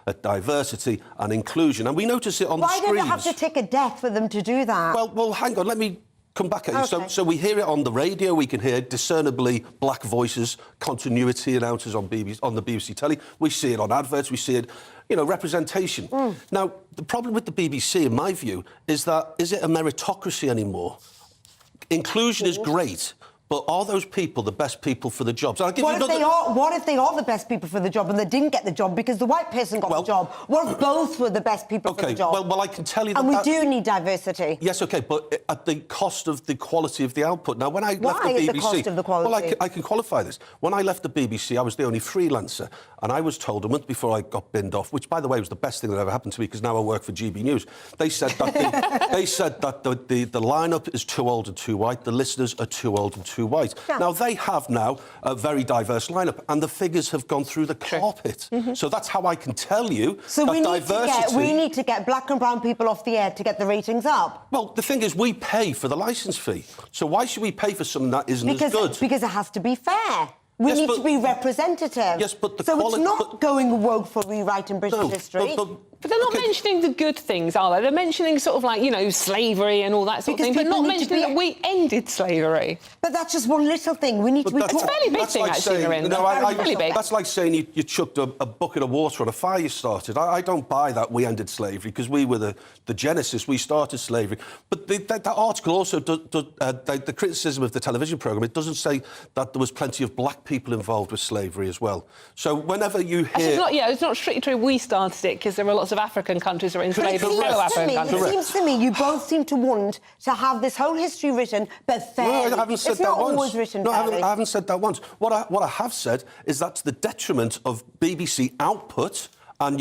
at diversity and inclusion. And we notice it on the screens. Why did it have to take a death for them to do that? Well, hang on, let me come back at you. So we hear it on the radio, we can hear discernibly black voices, continuity announcers on the BBC telly. We see it on adverts, we see it, representation. Now, the problem with the BBC, in my view, is that, is it a meritocracy anymore? Inclusion is great, but are those people the best people for the jobs? What if they are the best people for the job and they didn't get the job because the white person got the job? What if both were the best people for the job? Well, I can tell you that... And we do need diversity. Yes, OK, but at the cost of the quality of the output. Now, when I left the BBC... Why at the cost of the quality? Well, I can qualify this. When I left the BBC, I was the only freelancer, and I was told a month before I got binned off, which, by the way, was the best thing that ever happened to me, because now I work for GB News. They said that the lineup is too old and too white, the listeners are too old and too white. Yeah. Now, they have now a very diverse lineup, and the figures have gone through the carpet. So that's how I can tell you that we need to get black and brown people off the air to get the ratings up. Well, the thing is, we pay for the licence fee. So why should we pay for something that isn't as good? Because it has to be fair. We need to be representative. Yes, but it's not going woke for rewriting British history. But they're not mentioning the good things, are they? They're mentioning sort of like, slavery and all that sort of thing, but not mentioning that we ended slavery. But that's just one little thing. We need to be... It's a fairly big thing, actually, Narinda. That's like saying you chucked a bucket of water on a fire you started. I don't buy that we ended slavery, because we were the genesis. We started slavery. But that article also, the criticism of the television programme, it doesn't say that there was plenty of black people involved with slavery as well. So whenever you hear... It's not strictly true we started it, because there were lots of African countries are enslaved in fellow African countries. It seems to me you both seem to want to have this whole history written, but fairly. No, I haven't said that once. It's not always written fairly. I haven't said that once. What I have said is that's the detriment of BBC output, and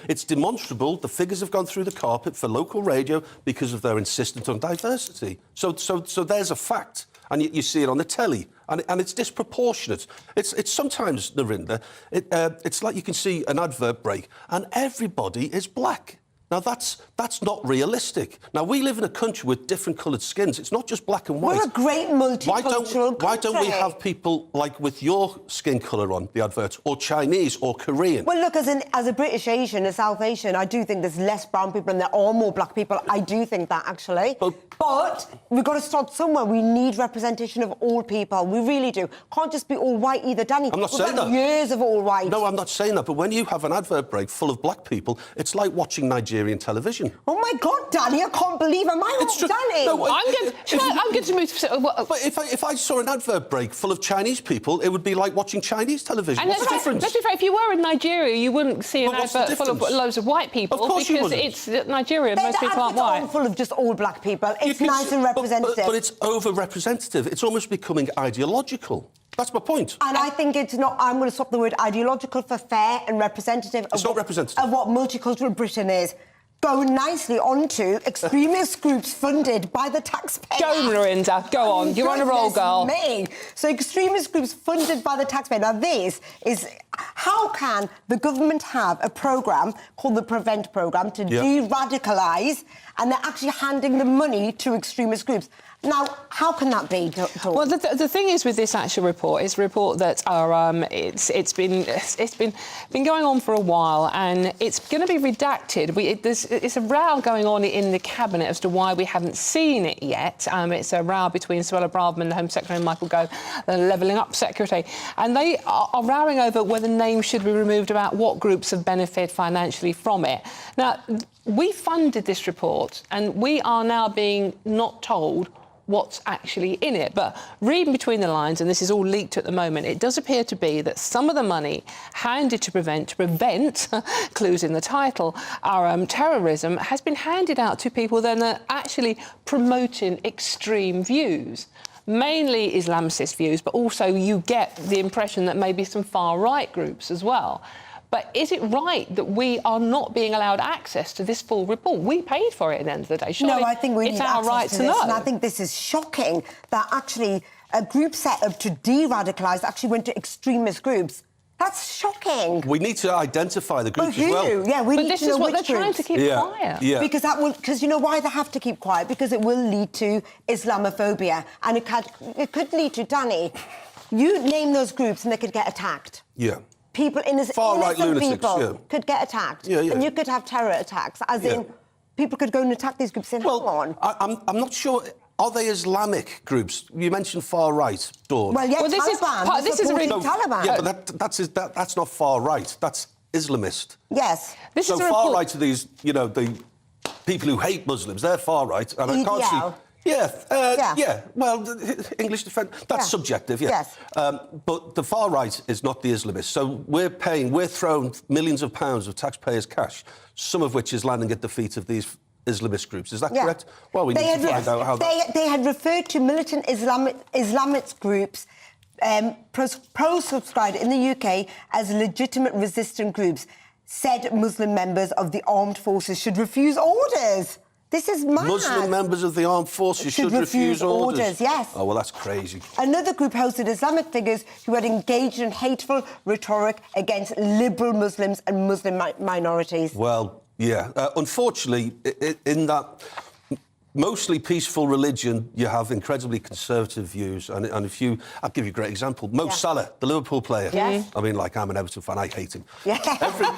it's demonstrable. The figures have gone through the carpet for local radio because of their insistence on diversity. So there's a fact. And you see it on the telly, and it's disproportionate. It's sometimes, Narinda, it's like you can see an advert break, and everybody is black. Now, that's not realistic. Now, we live in a country with different coloured skins. It's not just black and white. We're a great multicultural country. Why don't we have people like with your skin colour on the adverts, or Chinese, or Korean? Well, look, as a British Asian, a South Asian, I do think there's less brown people and there are more black people. I do think that, actually. But we've got to start somewhere. We need representation of all people. We really do. Can't just be all white either, Danny. I'm not saying that. Years of all white. No, I'm not saying that. But when you have an advert break full of black people, it's like watching Nigeria Nigerian television. Oh my God, Danny, I can't believe it. Am I It's true. Danny? No, I'm going to move to... But if I saw an advert break full of Chinese people, it would be like watching Chinese television. And What's the difference? let's be fair, if you were in Nigeria, you wouldn't see an But what's the advert full of difference? loads of white people. Of course you because wouldn't. it's Nigeria, The most people aren't adverts white. aren't full of just all black people. It's nice and representative. But it's over-representative. It's almost becoming ideological. That's my point. And I think it's not... I'm going to swap the word ideological for fair and representative. It's not representative. Of what multicultural Britain is. Go nicely onto extremist groups funded by the taxpayer. Go, Lorinda, go on. You're on a roll, girl. Me. So extremist groups funded by the taxpayer. Now, this is... How can the government have a programme called the Prevent Programme to de-radicalise, and they're actually handing the money to extremist groups? Now, how can that be, Dawn? Well, the thing is with this actual report, it's a report that it's been going on for a while, and it's going to be redacted. It's a row going on in the cabinet as to why we haven't seen it yet. It's a row between Suella Braverman, the Home Secretary, and Michael Gove, the Levelling Up Secretary, and they are rowing over whether names should be removed about what groups have benefited financially from it. Now, we funded this report, and we are now being not told what's actually in it. But reading between the lines, and this is all leaked at the moment, it does appear to be that some of the money handed to prevent clues in the title, our terrorism, has been handed out to people that are actually promoting extreme views. Mainly Islamicist views, but also you get the impression that maybe some far-right groups as well. But is it right that we are not being allowed access to this full report? We paid for it at the end of the day. Surely no, I think we it's need our access right to to this, know. and I think this is shocking that actually a group set up to de-radicalise actually went to extremist groups. That's shocking. We need to identify the groups as well. Yeah, we but need this to know is what which they're trying groups. to keep quiet. Yeah. Because that will, because you know why they have to keep quiet? Because it will lead to Islamophobia, and it could lead to, Danny, you name those groups and they could get attacked. Yeah. People, Far-right innocent lunatics, people could get attacked. Yeah, yeah. And you could have terror attacks, as in people could go and attack these groups and hang on. I'm not sure. Are they Islamic groups? You mentioned far-right, Dawn. Well, yeah, Taliban. this is a really... Taliban. Yeah, but that's not far-right. That's Islamist. Yes. So far-right are these, you know, the people who hate Muslims. They're far-right. And I can't see... Yeah. Well, English defence, that's subjective, Yes. But the far right is not the Islamists. So we're throwing millions of pounds of taxpayers' cash, some of which is landing at the feet of these Islamist groups. Is that correct? Well, we need to find out how They had referred to militant Islamist groups pro-subscribed in the UK as legitimate resistant groups, said Muslim members of the armed forces should refuse orders. This is mad. Muslim members of the armed forces should refuse orders. Yes. Oh, well, that's crazy. Another group hosted Islamic figures who had engaged in hateful rhetoric against liberal Muslims and Muslim minorities. Well, yeah. Unfortunately, in that mostly peaceful religion, you have incredibly conservative views. And if you... I'll give you a great example. Mo Salah, the Liverpool player. Yes. I mean, like, I'm an Everton fan. I hate him. Yeah.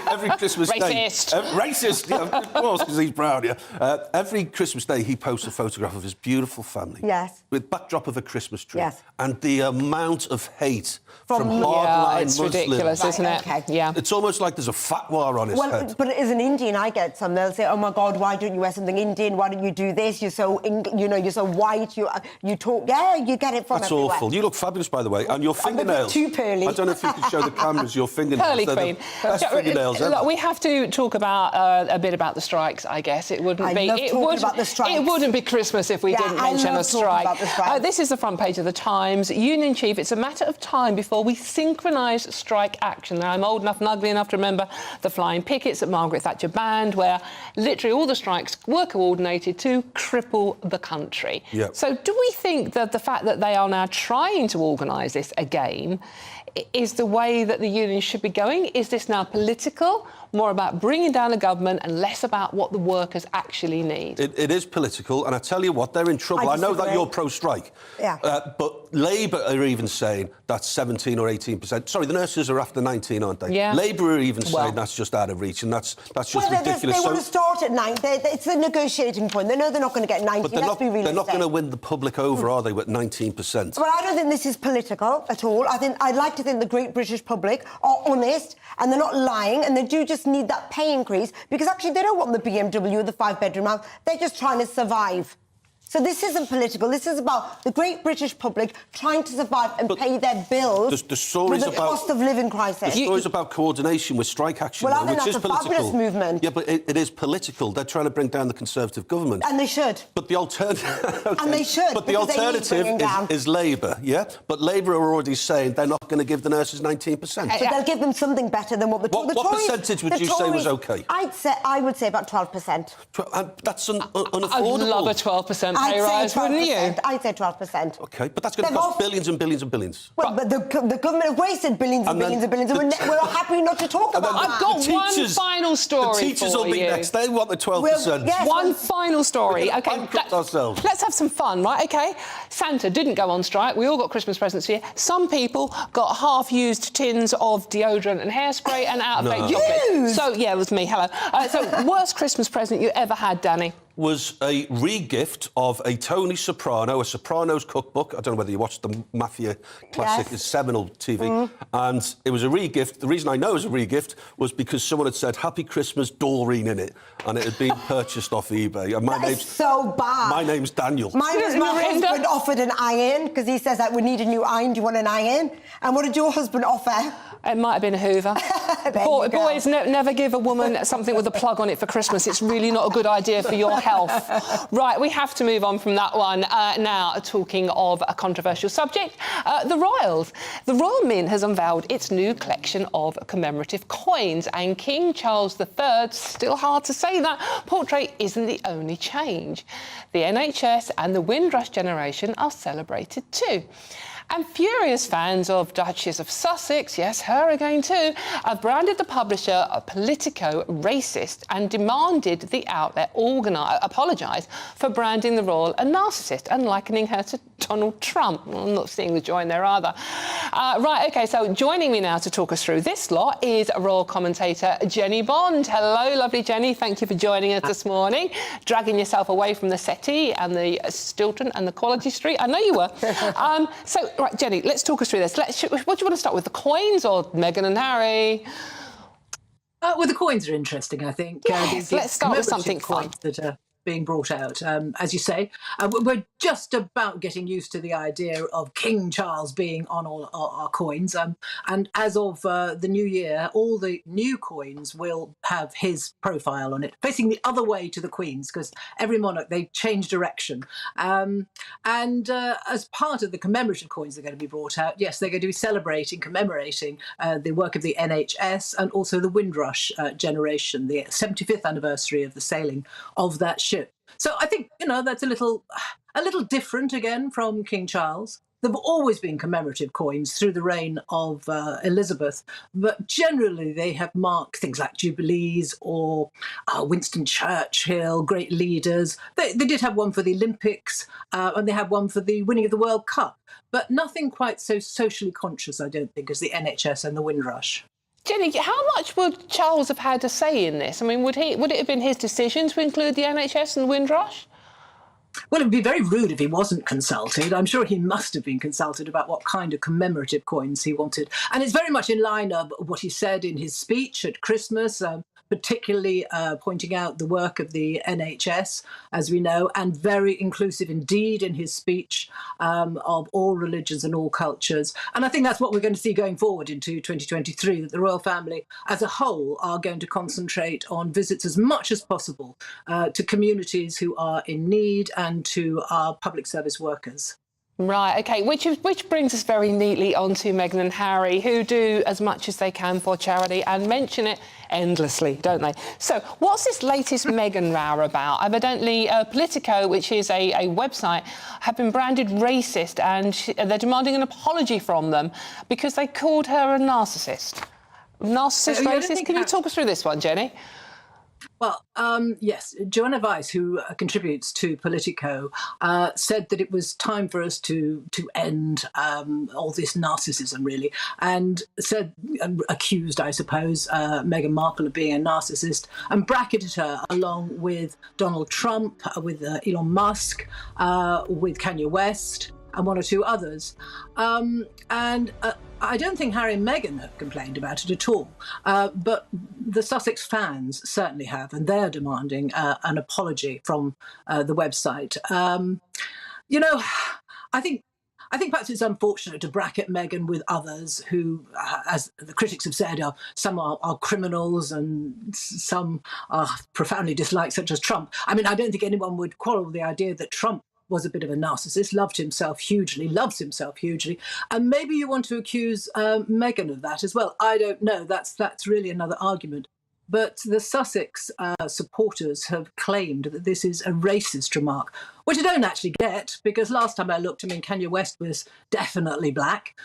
Every Christmas day... Racist. Racist, yeah, of course, because he's brown, yeah. Every Christmas day, he posts a photograph of his beautiful family. Yes. With backdrop of a Christmas tree. Yes. And the amount of hate from hardline it's Muslims... ridiculous, isn't it? Okay. Yeah. It's almost like there's a fatwa on his head. But as an Indian, I get some. They'll say, "Oh my God, why don't you wear something Indian? Why don't you do this? You're so, you're so white. You talk. Yeah, you get it from That's everywhere." awful. You look fabulous, by the way, and your fingernails. Too pearly. I don't know if you can show the cameras your fingernails. Pearly They're queen. the best fingernails ever. Look, we have to talk about a bit about the strikes. I guess it wouldn't be. It wouldn't be Christmas if we didn't mention a strike. This is the front page of the Times. Union chief. It's a matter of time before we synchronise strike action. Now, I'm old enough and ugly enough to remember the flying pickets that Margaret Thatcher banned, where literally all the strikes were coordinated to cripple the country. Yep. So do we think that the fact that they are now trying to organise this again is the way that the union should be going? Is this now political, more about bringing down the government and less about what the workers actually need? It is political, and I tell you what, they're in trouble. I know that you're pro-strike, but Labour are even saying that's 17 or 18%. Sorry, the nurses are after 19, aren't they? Yeah. Labour are even saying that's just out of reach, and that's just ridiculous. They want to start at 9. It's a negotiating point. They know they're not going to get 19. But they're Let's not going to win the public over, are they, with 19%? Well, I don't think this is political at all. I'd like to to think the great British public are honest and they're not lying and they do just need that pay increase because actually they don't want the BMW or the 5-bedroom house. They're just trying to survive. So this isn't political. This is about the great British public trying to survive and pay their bills the stories with the cost of living crisis. The story's about coordination with strike action, Well, I think which that's is a political. fabulous movement. Yeah, but it is political. They're trying to bring down the Conservative government. And they should. But the alternative... And they should, But the because they need alternative bringing down. is Labour, yeah? But Labour are already saying they're not going to give the nurses 19%. But they'll give them something better than what the What Tories... percentage would you say was OK? I would say about 12%. That's unaffordable. I'd love a 12% pay rise, wouldn't you? I'd say 12%. OK, but that's going to cost billions and billions and billions. Well, but the government have wasted billions and billions and billions, and we're happy not to talk about that. I've got one final story The teachers for will be you. next. They want the 12%. Well, yes, One final story. We're OK, gonna bankrupt ourselves. let's have some fun, right? OK, Santa didn't go on strike. We all got Christmas presents here. Some people got half-used tins of deodorant and hairspray and out-of-date chocolate. So, yeah, it was me. Hello. So, worst Christmas present you ever had, Danny? Was a re-gift of a Tony Soprano, a Sopranos cookbook. I don't know whether you watched the Mafia classic, Yes. it's seminal TV. And it was a re-gift. The reason I know it was a re-gift was because someone had said Happy Christmas Doreen in it, and it had been purchased off eBay. And That is so bad. my name's Daniel. My husband offered an iron because he says that we need a new iron. Do you want an iron? And what did your husband offer? It might have been a Hoover. Boys, never give a woman something with a plug on it for Christmas. It's really not a good idea for your health. Right, we have to move on from that one. Now, talking of a controversial subject, the Royals. The Royal Mint has unveiled its new collection of commemorative coins, and King Charles III, still hard to say that, portrait isn't the only change. The NHS and the Windrush generation are celebrated too. And furious fans of Duchess of Sussex, yes, her again too, have branded the publisher a Politico racist and demanded the outlet apologise for branding the royal a narcissist and likening her to Donald Trump. Well, I'm not seeing the joy in there either. Right, OK, so joining me now to talk us through this lot is royal commentator Jenny Bond. Hello, lovely Jenny. Thank you for joining us this morning. Dragging yourself away from the settee and the Stilton and the Quality Street. I know you were. Right, Jenny, let's talk us through this. What do you want to start with, the coins or Meghan and Harry? Well, the coins are interesting, I think. Yes, let's start with something fun. That are being brought out, as you say. We're just about getting used to the idea of King Charles being on all our coins. And as of the new year, all the new coins will have his profile on it, facing the other way to the Queen's, because every monarch, they change direction. And as part of the commemorative coins that are going to be brought out, yes, they're going to be commemorating the work of the NHS and also the Windrush generation, the 75th anniversary of the sailing of that ship. So I think, that's a little different again from King Charles. There have always been commemorative coins through the reign of Elizabeth, but generally they have marked things like Jubilees or Winston Churchill, great leaders. They did have one for the Olympics and they had one for the winning of the World Cup, but nothing quite so socially conscious, I don't think, as the NHS and the Windrush. Jenny, how much would Charles have had a say in this? I mean, would it have been his decision to include the NHS and Windrush? Well, it would be very rude if he wasn't consulted. I'm sure he must have been consulted about what kind of commemorative coins he wanted. And it's very much in line of what he said in his speech at Christmas, particularly pointing out the work of the NHS, as we know, and very inclusive indeed in his speech of all religions and all cultures. And I think that's what we're going to see going forward into 2023, that the royal family as a whole are going to concentrate on visits as much as possible to communities who are in need and to our public service workers. Right, OK, which brings us very neatly onto Meghan and Harry, who do as much as they can for charity and mention it endlessly, don't they? So what's this latest Meghan row about? Evidently, Politico, which is a website, have been branded racist and they're demanding an apology from them because they called her a narcissist. Narcissist, racist? Can you talk us through this one, Jenny? Well, yes, Joanna Weiss, who contributes to Politico, said that it was time for us to end all this narcissism, really, and accused, I suppose, Meghan Markle of being a narcissist and bracketed her along with Donald Trump, with Elon Musk, with Kanye West, and one or two others. I don't think Harry and Meghan have complained about it at all, but the Sussex fans certainly have, and they're demanding an apology from the website. I think perhaps it's unfortunate to bracket Meghan with others who, as the critics have said, some are criminals and some are profoundly disliked, such as Trump. I mean, I don't think anyone would quarrel with the idea that Trump was a bit of a narcissist, loves himself hugely, and maybe you want to accuse Meghan of that as well. I don't know. That's really another argument. But the Sussex supporters have claimed that this is a racist remark, which I don't actually get, because last time I looked, Kanye West was definitely black.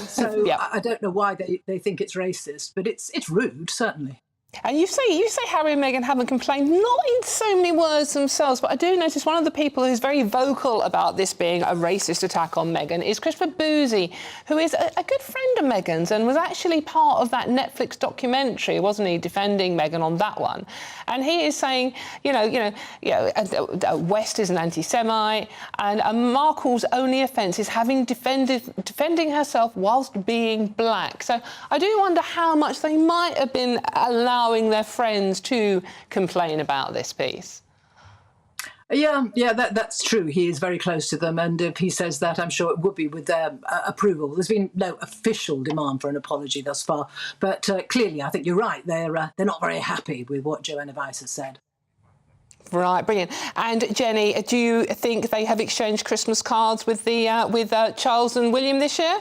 So Yeah. I don't know why they think it's racist, but it's rude, certainly. And you say Harry and Meghan haven't complained, not in so many words themselves, but I do notice one of the people who's very vocal about this being a racist attack on Meghan is Christopher Boozy, who is a good friend of Meghan's and was actually part of that Netflix documentary, wasn't he, defending Meghan on that one. And he is saying, West is an anti-Semite, and Markle's only offence is defending herself whilst being black. So I do wonder how much they might have been allowing their friends to complain about this piece. Yeah, that's true. He is very close to them, and if he says that, I'm sure it would be with their approval. There's been no official demand for an apology thus far, but clearly, I think you're right. They're not very happy with what Joanna Weiss has said. Right, brilliant. And Jenny, do you think they have exchanged Christmas cards with Charles and William this year?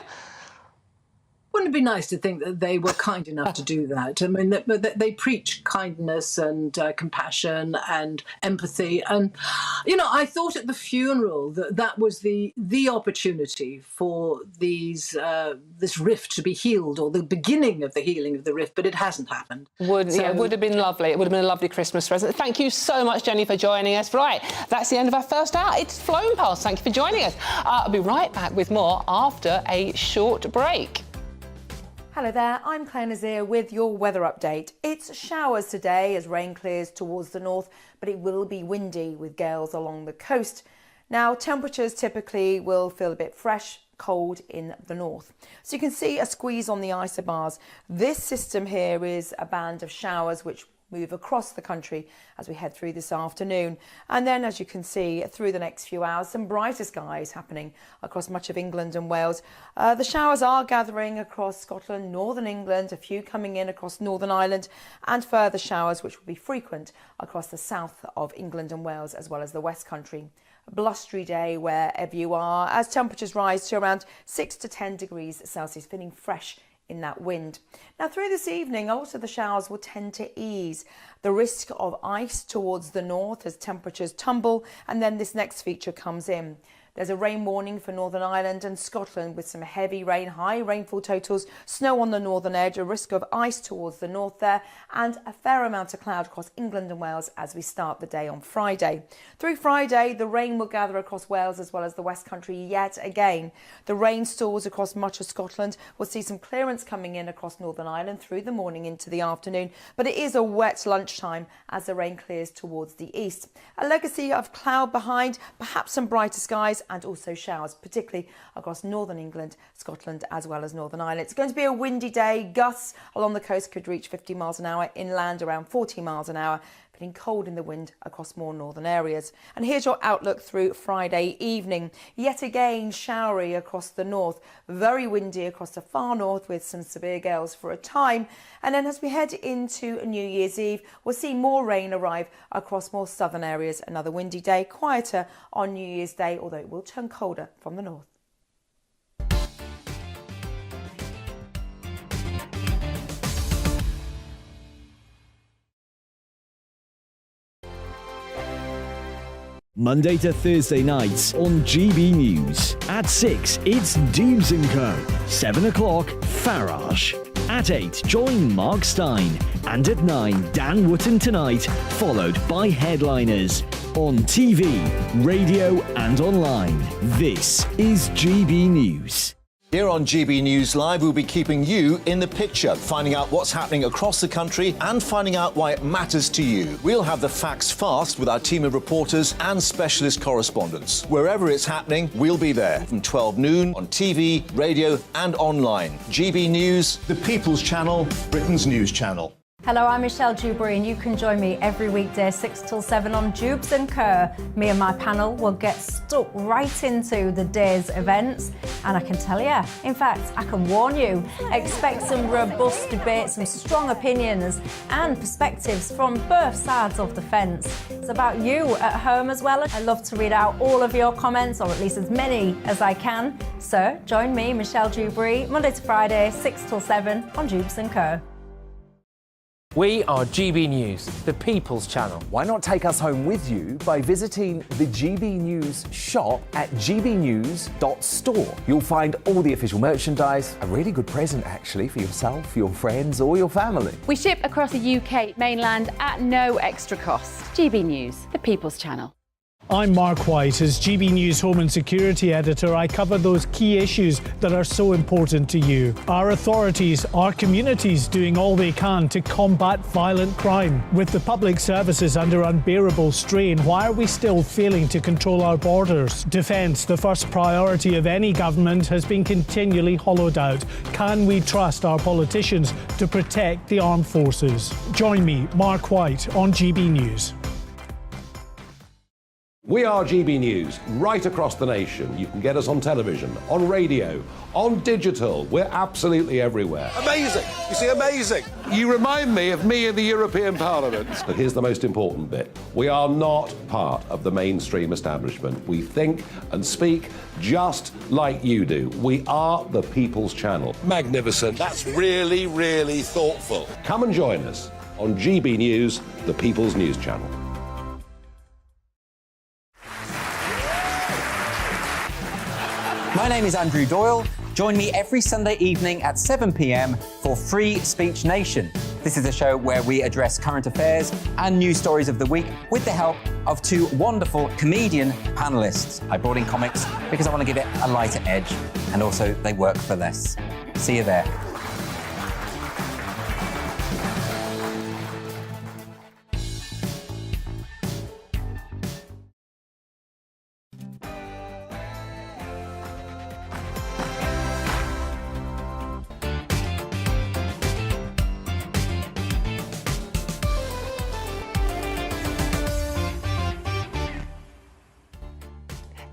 Wouldn't it be nice to think that they were kind enough to do that? I mean, they preach kindness and compassion and empathy. And, I thought at the funeral that was the opportunity for this rift to be healed, or the beginning of the healing of the rift, but it hasn't happened. It would have been lovely. It would have been a lovely Christmas present. Thank you so much, Jenny, for joining us. Right, that's the end of our first hour. It's flown past. Thank you for joining us. I'll be right back with more after a short break. Hello there, I'm Claire Nazir with your weather update. It's showers today as rain clears towards the north, but it will be windy with gales along the coast. Now, temperatures typically will feel a bit fresh, cold in the north. So you can see a squeeze on the isobars. This system here is a band of showers which move across the country as we head through this afternoon. And then, as you can see, through the next few hours, some brighter skies happening across much of England and Wales. The showers are gathering across Scotland, northern England, a few coming in across Northern Ireland, and further showers which will be frequent across the south of England and Wales, as well as the West Country. A blustery day wherever you are, as temperatures rise to around 6 to 10 degrees Celsius, feeling fresh in that wind. Now, through this evening, also the showers will tend to ease. The risk of ice towards the north as temperatures tumble, and then this next feature comes in. There's a rain warning for Northern Ireland and Scotland with some heavy rain, high rainfall totals, snow on the northern edge, a risk of ice towards the north there, and a fair amount of cloud across England and Wales as we start the day on Friday. Through Friday, the rain will gather across Wales as well as the West Country yet again. The rain stalls across much of Scotland. We'll see some clearance coming in across Northern Ireland through the morning into the afternoon, but it is a wet lunchtime as the rain clears towards the east. A legacy of cloud behind, perhaps some brighter skies, and also showers, particularly across northern England, Scotland, as well as Northern Ireland. It's going to be a windy day. Gusts along the coast could reach 50 miles an hour, inland around 40 miles an hour. Feeling cold in the wind across more northern areas. And here's your outlook through Friday evening. Yet again, showery across the north, very windy across the far north with some severe gales for a time. And then as we head into New Year's Eve, we'll see more rain arrive across more southern areas. Another windy day, quieter on New Year's Day, although it will turn colder from the north. Monday to Thursday nights on GB News. At 6, it's Dubes & Co. 7 o'clock, Farage. At 8, join Mark Stein. And at 9, Dan Wootton Tonight, followed by Headliners. On TV, radio and online. This is GB News. Here on GB News Live, we'll be keeping you in the picture, finding out what's happening across the country and finding out why it matters to you. We'll have the facts fast with our team of reporters and specialist correspondents. Wherever it's happening, we'll be there from 12 noon on TV, radio and online. GB News, the People's Channel, Britain's news channel. Hello, I'm Michelle Dewberry, and you can join me every weekday 6 till 7 on Jubes and Kerr. Me and my panel will get stuck right into the day's events, and I can tell you, in fact, I can warn you, expect some robust debate, some strong opinions and perspectives from both sides of the fence. It's about you at home as well. I love to read out all of your comments, or at least as many as I can. So join me, Michelle Dewberry, Monday to Friday, 6 till 7 on Jubes and Kerr. We are GB News, the People's Channel. Why not take us home with you by visiting the GB News shop at gbnews.store? You'll find all the official merchandise, a really good present actually for yourself, your friends or your family. We ship across the UK mainland at no extra cost. GB News, the People's Channel. I'm Mark White. As GB News Home and Security Editor, I cover those key issues that are so important to you. Our authorities, our communities doing all they can to combat violent crime. With the public services under unbearable strain, why are we still failing to control our borders? Defence, the first priority of any government, has been continually hollowed out. Can we trust our politicians to protect the armed forces? Join me, Mark White, on GB News. We are GB News, right across the nation. You can get us on television, on radio, on digital. We're absolutely everywhere. Amazing. You see, amazing. You remind me of me in the European Parliament. But here's the most important bit. We are not part of the mainstream establishment. We think and speak just like you do. We are the People's Channel. Magnificent. That's really, really thoughtful. Come and join us on GB News, the People's News Channel. My name is Andrew Doyle. Join me every Sunday evening at 7 p.m. for Free Speech Nation. This is a show where we address current affairs and news stories of the week with the help of two wonderful comedian panellists. I brought in comics because I want to give it a lighter edge, and also they work for less. See you there.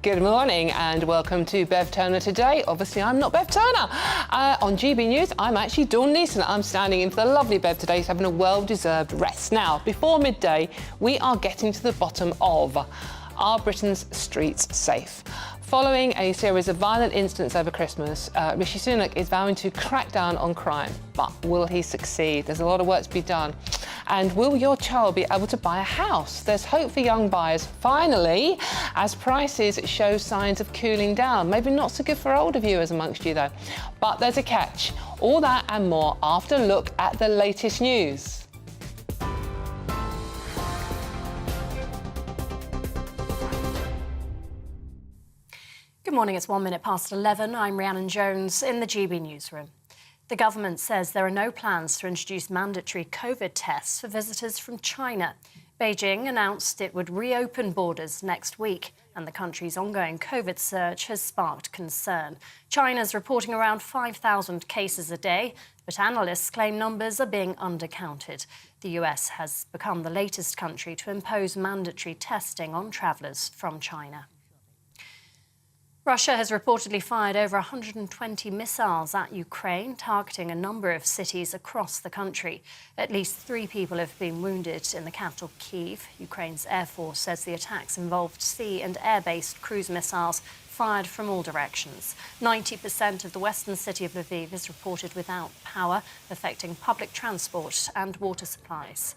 Good morning and welcome to Bev Turner Today. Obviously, I'm not Bev Turner. On GB News, I'm actually Dawn Neeson. I'm standing in for the lovely Bev today, who's having a well-deserved rest. Now, before midday, we are getting to the bottom of, are Britain's streets safe? Following a series of violent incidents over Christmas, Rishi Sunak is vowing to crack down on crime. But will he succeed? There's a lot of work to be done. And will your child be able to buy a house? There's hope for young buyers, finally, as prices show signs of cooling down. Maybe not so good for older viewers amongst you, though. But there's a catch. All that and more after a look at the latest news. Good morning, it's 1 minute past 11. I'm Rhiannon Jones in the GB newsroom. The government says there are no plans to introduce mandatory COVID tests for visitors from China. Beijing announced it would reopen borders next week, and the country's ongoing COVID surge has sparked concern. China's reporting around 5,000 cases a day, but analysts claim numbers are being undercounted. The US has become the latest country to impose mandatory testing on travellers from China. Russia has reportedly fired over 120 missiles at Ukraine, targeting a number of cities across the country. At least 3 people have been wounded in the capital, Kyiv. Ukraine's Air Force says the attacks involved sea- and air-based cruise missiles fired from all directions. 90% of the western city of Lviv is reported without power, affecting public transport and water supplies.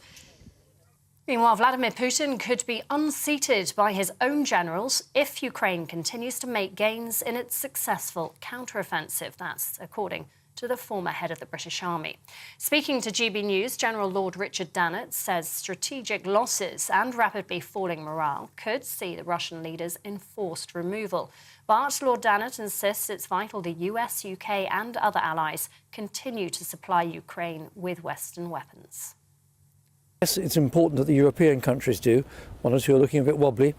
Meanwhile, Vladimir Putin could be unseated by his own generals if Ukraine continues to make gains in its successful counteroffensive. That's according to the former head of the British Army. Speaking to GB News, General Lord Richard Dannatt says strategic losses and rapidly falling morale could see the Russian leaders enforced removal. But Lord Dannatt insists it's vital the US, UK and other allies continue to supply Ukraine with Western weapons. Yes, it's important that the European countries do. One or two are looking a bit wobbly.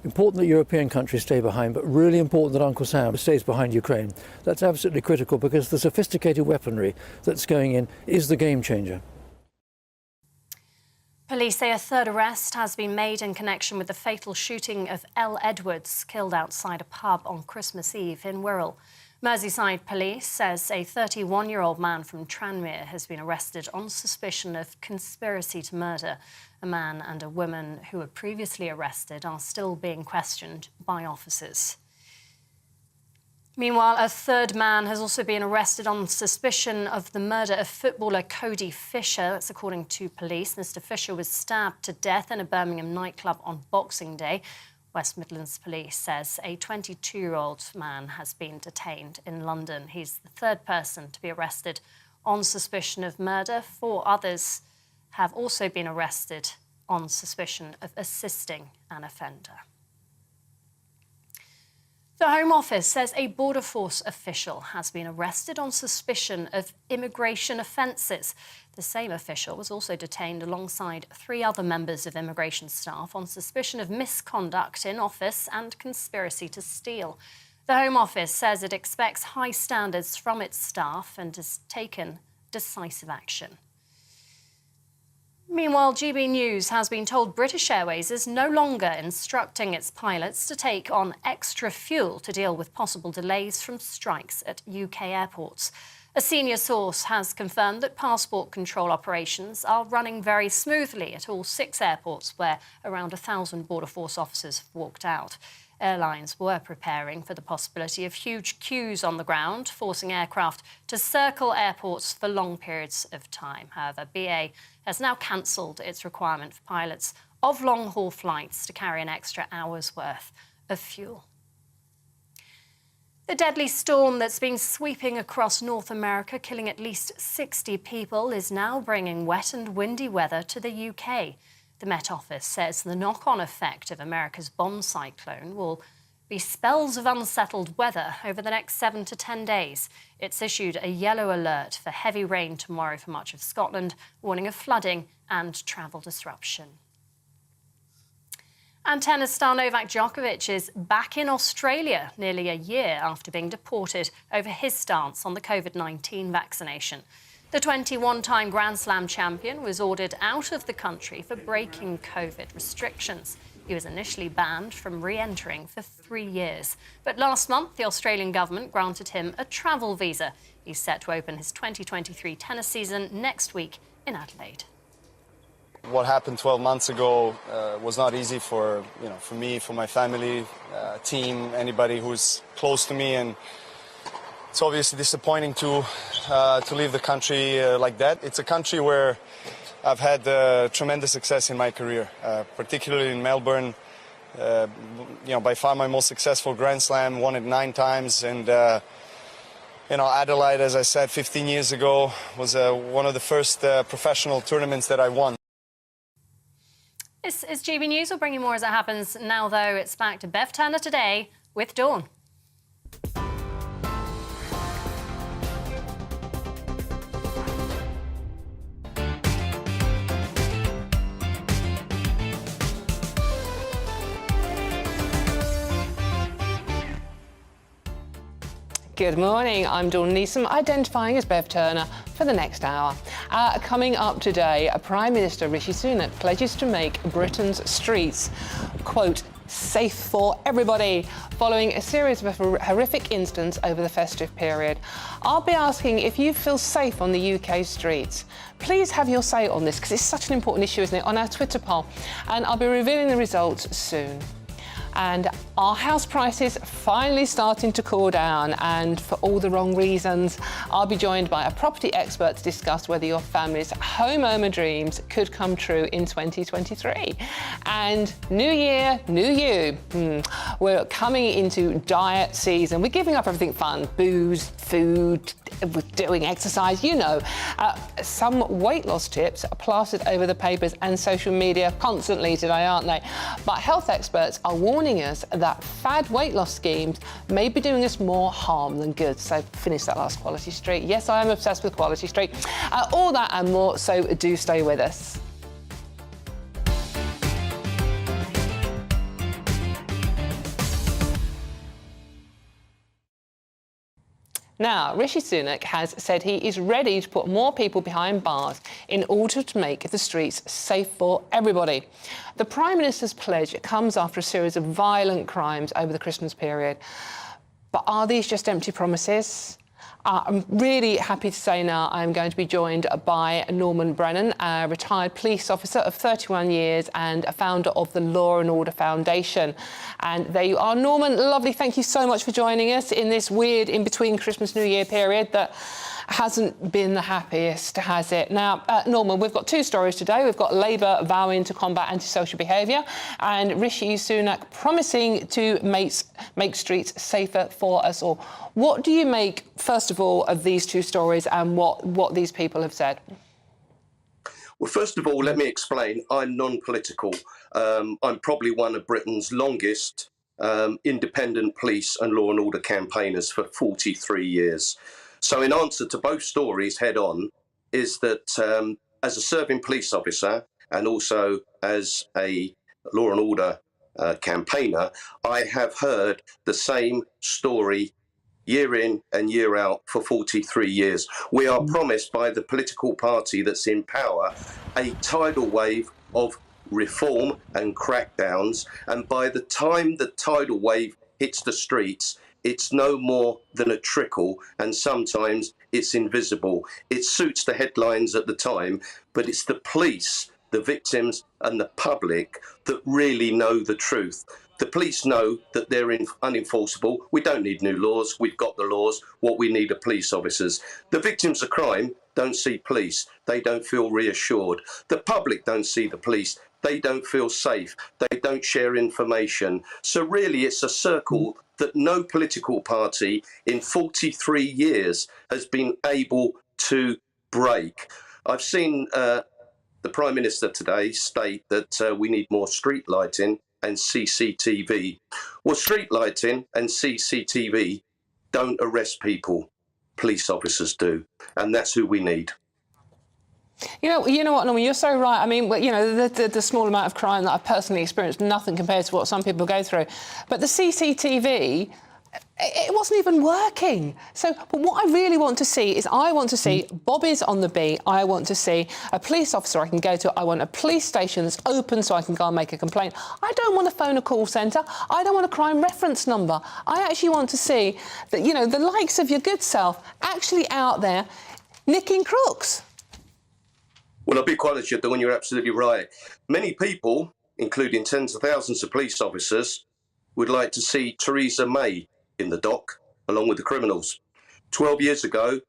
Important that European countries stay behind, but really important that Uncle Sam stays behind Ukraine. That's absolutely critical because the sophisticated weaponry that's going in is the game changer. Police say a third arrest has been made in connection with the fatal shooting of Elle Edwards, killed outside a pub on Christmas Eve in Wirral. Merseyside Police says a 31-year-old man from Tranmere has been arrested on suspicion of conspiracy to murder. A man and a woman who were previously arrested are still being questioned by officers. Meanwhile, a third man has also been arrested on suspicion of the murder of footballer Cody Fisher. That's according to police. Mr. Fisher was stabbed to death in a Birmingham nightclub on Boxing Day. West Midlands Police says a 22-year-old man has been detained in London. He's the third person to be arrested on suspicion of murder. 4 others have also been arrested on suspicion of assisting an offender. The Home Office says a Border Force official has been arrested on suspicion of immigration offences. The same official was also detained alongside 3 other members of immigration staff on suspicion of misconduct in office and conspiracy to steal. The Home Office says it expects high standards from its staff and has taken decisive action. Meanwhile, GB News has been told British Airways is no longer instructing its pilots to take on extra fuel to deal with possible delays from strikes at UK airports. A senior source has confirmed that passport control operations are running very smoothly at all 6 airports where around 1,000 Border Force officers have walked out. Airlines were preparing for the possibility of huge queues on the ground, forcing aircraft to circle airports for long periods of time. However, BA has now cancelled its requirement for pilots of long-haul flights to carry an extra hour's worth of fuel. The deadly storm that's been sweeping across North America, killing at least 60 people, is now bringing wet and windy weather to the UK. The Met Office says the knock-on effect of America's bomb cyclone will be spells of unsettled weather over the next 7 to 10 days. It's issued a yellow alert for heavy rain tomorrow for much of Scotland, warning of flooding and travel disruption. And tennis star Novak Djokovic is back in Australia nearly a year after being deported over his stance on the COVID-19 vaccination. The 21-time Grand Slam champion was ordered out of the country for breaking COVID restrictions. He was initially banned from re-entering for 3 years. But last month, the Australian government granted him a travel visa. He's set to open his 2023 tennis season next week in Adelaide. What happened 12 months ago was not easy for me, for my family, team, anybody who's close to me, and it's obviously disappointing to leave the country like that. It's a country where I've had tremendous success in my career, particularly in Melbourne. By far my most successful Grand Slam, won it 9 times, and Adelaide, as I said, 15 years ago, was one of the first professional tournaments that I won. This is GB News. We'll bring you more as it happens. Now, though, it's back to Bev Turner today with Dawn. Good morning, I'm Dawn Neeson, identifying as Bev Turner for the next hour. Coming up today, Prime Minister Rishi Sunak pledges to make Britain's streets, quote, safe for everybody, following a series of horrific incidents over the festive period. I'll be asking if you feel safe on the UK streets. Please have your say on this, because it's such an important issue, isn't it, on our Twitter poll, and I'll be revealing the results soon. And are house prices finally starting to cool down, and for all the wrong reasons? I'll be joined by a property expert to discuss whether your family's homeowner dreams could come true in 2023. And new year, new you. We're coming into diet season. We're giving up everything fun, booze, food, we're doing exercise, you know. Some weight loss tips are plastered over the papers and social media constantly today, aren't they? But health experts are warning us that fad weight loss schemes may be doing us more harm than good. So finish that last Quality Street. Yes, I am obsessed with Quality Street. All that and more, so do stay with us. Now, Rishi Sunak has said he is ready to put more people behind bars in order to make the streets safe for everybody. The Prime Minister's pledge comes after a series of violent crimes over the Christmas period. But are these just empty promises? I'm really happy to say now I'm going to be joined by Norman Brennan, a retired police officer of 31 years and a founder of the Law and Order Foundation. And there you are, Norman. Lovely. Thank you so much for joining us in this weird in-between Christmas-New Year period that hasn't been the happiest, has it? Now, Norman, we've got two stories today. We've got Labour vowing to combat antisocial behaviour and Rishi Sunak promising to make streets safer for us all. What do you make, first of all, of these two stories and what these people have said? Well, first of all, let me explain. I'm non-political. I'm probably one of Britain's longest independent police and law and order campaigners for 43 years. So in answer to both stories head on is that as a serving police officer and also as a law and order campaigner, I have heard the same story year in and year out for 43 years. We are promised by the political party that's in power a tidal wave of reform and crackdowns, and by the time the tidal wave hits the streets, it's no more than a trickle, and sometimes it's invisible. It suits the headlines at the time, but it's the police, the victims and the public that really know the truth. The police know that they're unenforceable. We don't need new laws. We've got the laws. What we need are police officers. The victims of crime don't see police. They don't feel reassured. The public don't see the police. They don't feel safe. They don't share information. So really, it's a circle that no political party in 43 years has been able to break. I've seen the Prime Minister today state that we need more street lighting and CCTV. Well, street lighting and CCTV don't arrest people. Police officers do. And that's who we need. You know what, Norman, you're so right. I mean, you know, the small amount of crime that I've personally experienced, nothing compared to what some people go through. But the CCTV, it wasn't even working. So, but what I really want to see is I want to see bobbies on the beat. I want to see a police officer I can go to. I want a police station that's open so I can go and make a complaint. I don't want to phone a call centre. I don't want a crime reference number. I actually want to see that, you know, the likes of your good self actually out there nicking crooks. Well, I'll be quite honest, Dawn, you're absolutely right. Many people, including tens of thousands of police officers, would like to see Theresa May in the dock, along with the criminals. 12 years ago,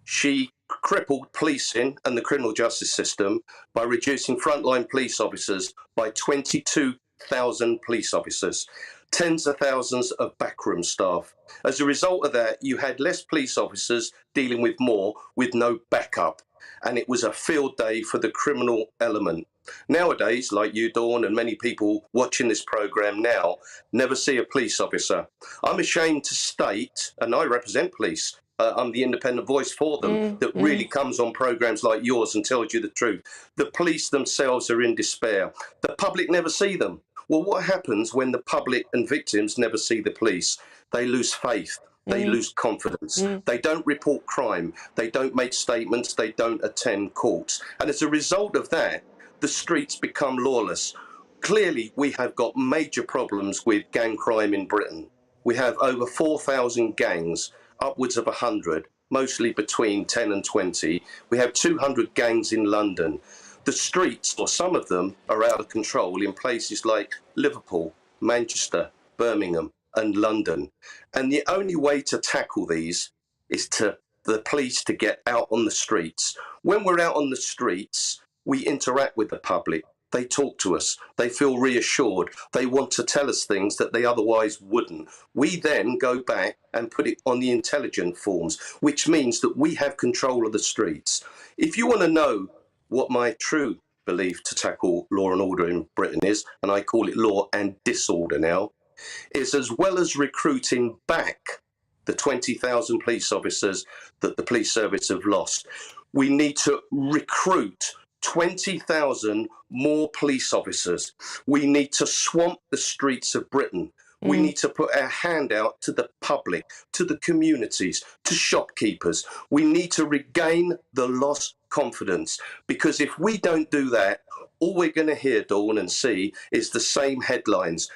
she crippled policing and the criminal justice system by reducing frontline police officers by 22,000 police officers, tens of thousands of backroom staff. As a result of that, you had less police officers dealing with more with no backup. And it was a field day for the criminal element. Nowadays, like you, Dawn, and many people watching this programme now, never see a police officer. I'm ashamed to state, and I represent police, I'm the independent voice for them, that really comes on programmes like yours and tells you the truth. The police themselves are in despair. The public never see them. Well, what happens when the public and victims never see the police? They lose faith. They lose confidence. They don't report crime. They don't make statements. They don't attend courts. And as a result of that, the streets become lawless. Clearly, we have got major problems with gang crime in Britain. We have over 4,000 gangs, upwards of 100, mostly between 10 and 20. We have 200 gangs in London. The streets, or some of them, are out of control in places like Liverpool, Manchester, Birmingham and London. And the only way to tackle these is to the police to get out on the streets. When we're out on the streets, we interact with the public. They talk to us. They feel reassured. They want to tell us things that they otherwise wouldn't. We then go back and put it on the intelligent forms, which means that we have control of the streets. If you want to know what my true belief to tackle law and order in Britain is, and I call it law and disorder now, is as well as recruiting back the 20,000 police officers that the police service have lost, we need to recruit 20,000 more police officers. We need to swamp the streets of Britain. We need to put our hand out to the public, to the communities, to shopkeepers. We need to regain the lost confidence, because if we don't do that, all we're going to hear, Dawn, and see is the same headlines.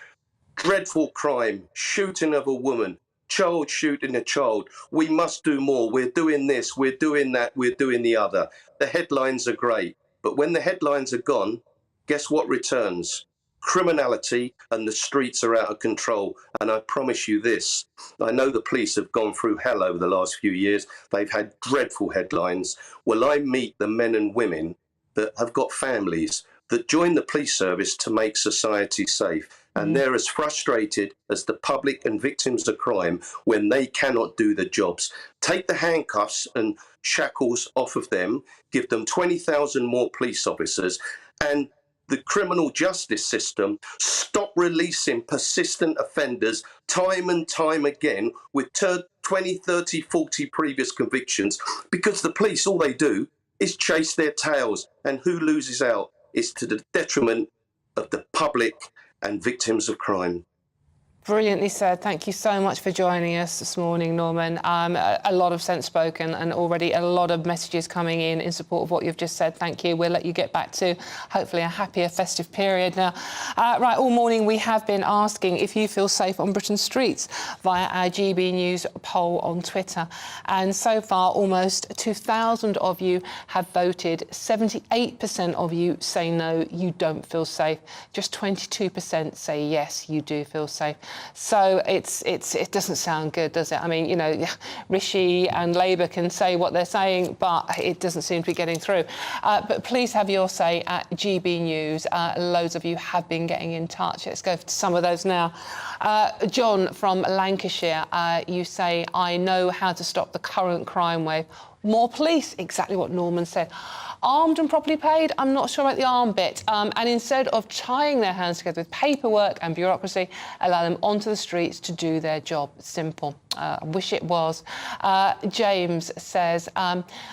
Dreadful crime, shooting of a woman, child shooting a child. We must do more. We're doing this, we're doing that, we're doing the other. The headlines are great, but when the headlines are gone, guess what returns? Criminality, and the streets are out of control. And I promise you this, I know the police have gone through hell over the last few years. They've had dreadful headlines. Well, I meet the men and women that have got families that join the police service to make society safe. And they're as frustrated as the public and victims of crime when they cannot do the jobs. Take the handcuffs and shackles off of them, give them 20,000 more police officers, and the criminal justice system stop releasing persistent offenders time and time again with 20, 30, 40 previous convictions, because the police, all they do is chase their tails, and who loses out is to the detriment of the public and victims of crime. Brilliantly said. Thank you so much for joining us this morning, Norman. A lot of sense spoken, and already a lot of messages coming in support of what you've just said. Thank you. We'll let you get back to hopefully a happier festive period now. Right, all morning we have been asking if you feel safe on Britain's streets via our GB News poll on Twitter. And so far, almost 2,000 of you have voted. 78% of you say no, you don't feel safe. Just 22% say yes, you do feel safe. So it doesn't sound good, does it? I mean, you know, Rishi and Labour can say what they're saying, but it doesn't seem to be getting through. But please have your say at GB News. Loads of you have been getting in touch. Let's go to some of those now. John from Lancashire, you say, I know how to stop the current crime wave. More police, exactly what Norman said. Armed and properly paid, I'm not sure about the arm bit. And instead of tying their hands together with paperwork and bureaucracy, allow them onto the streets to do their job. Simple. I wish it was. James says,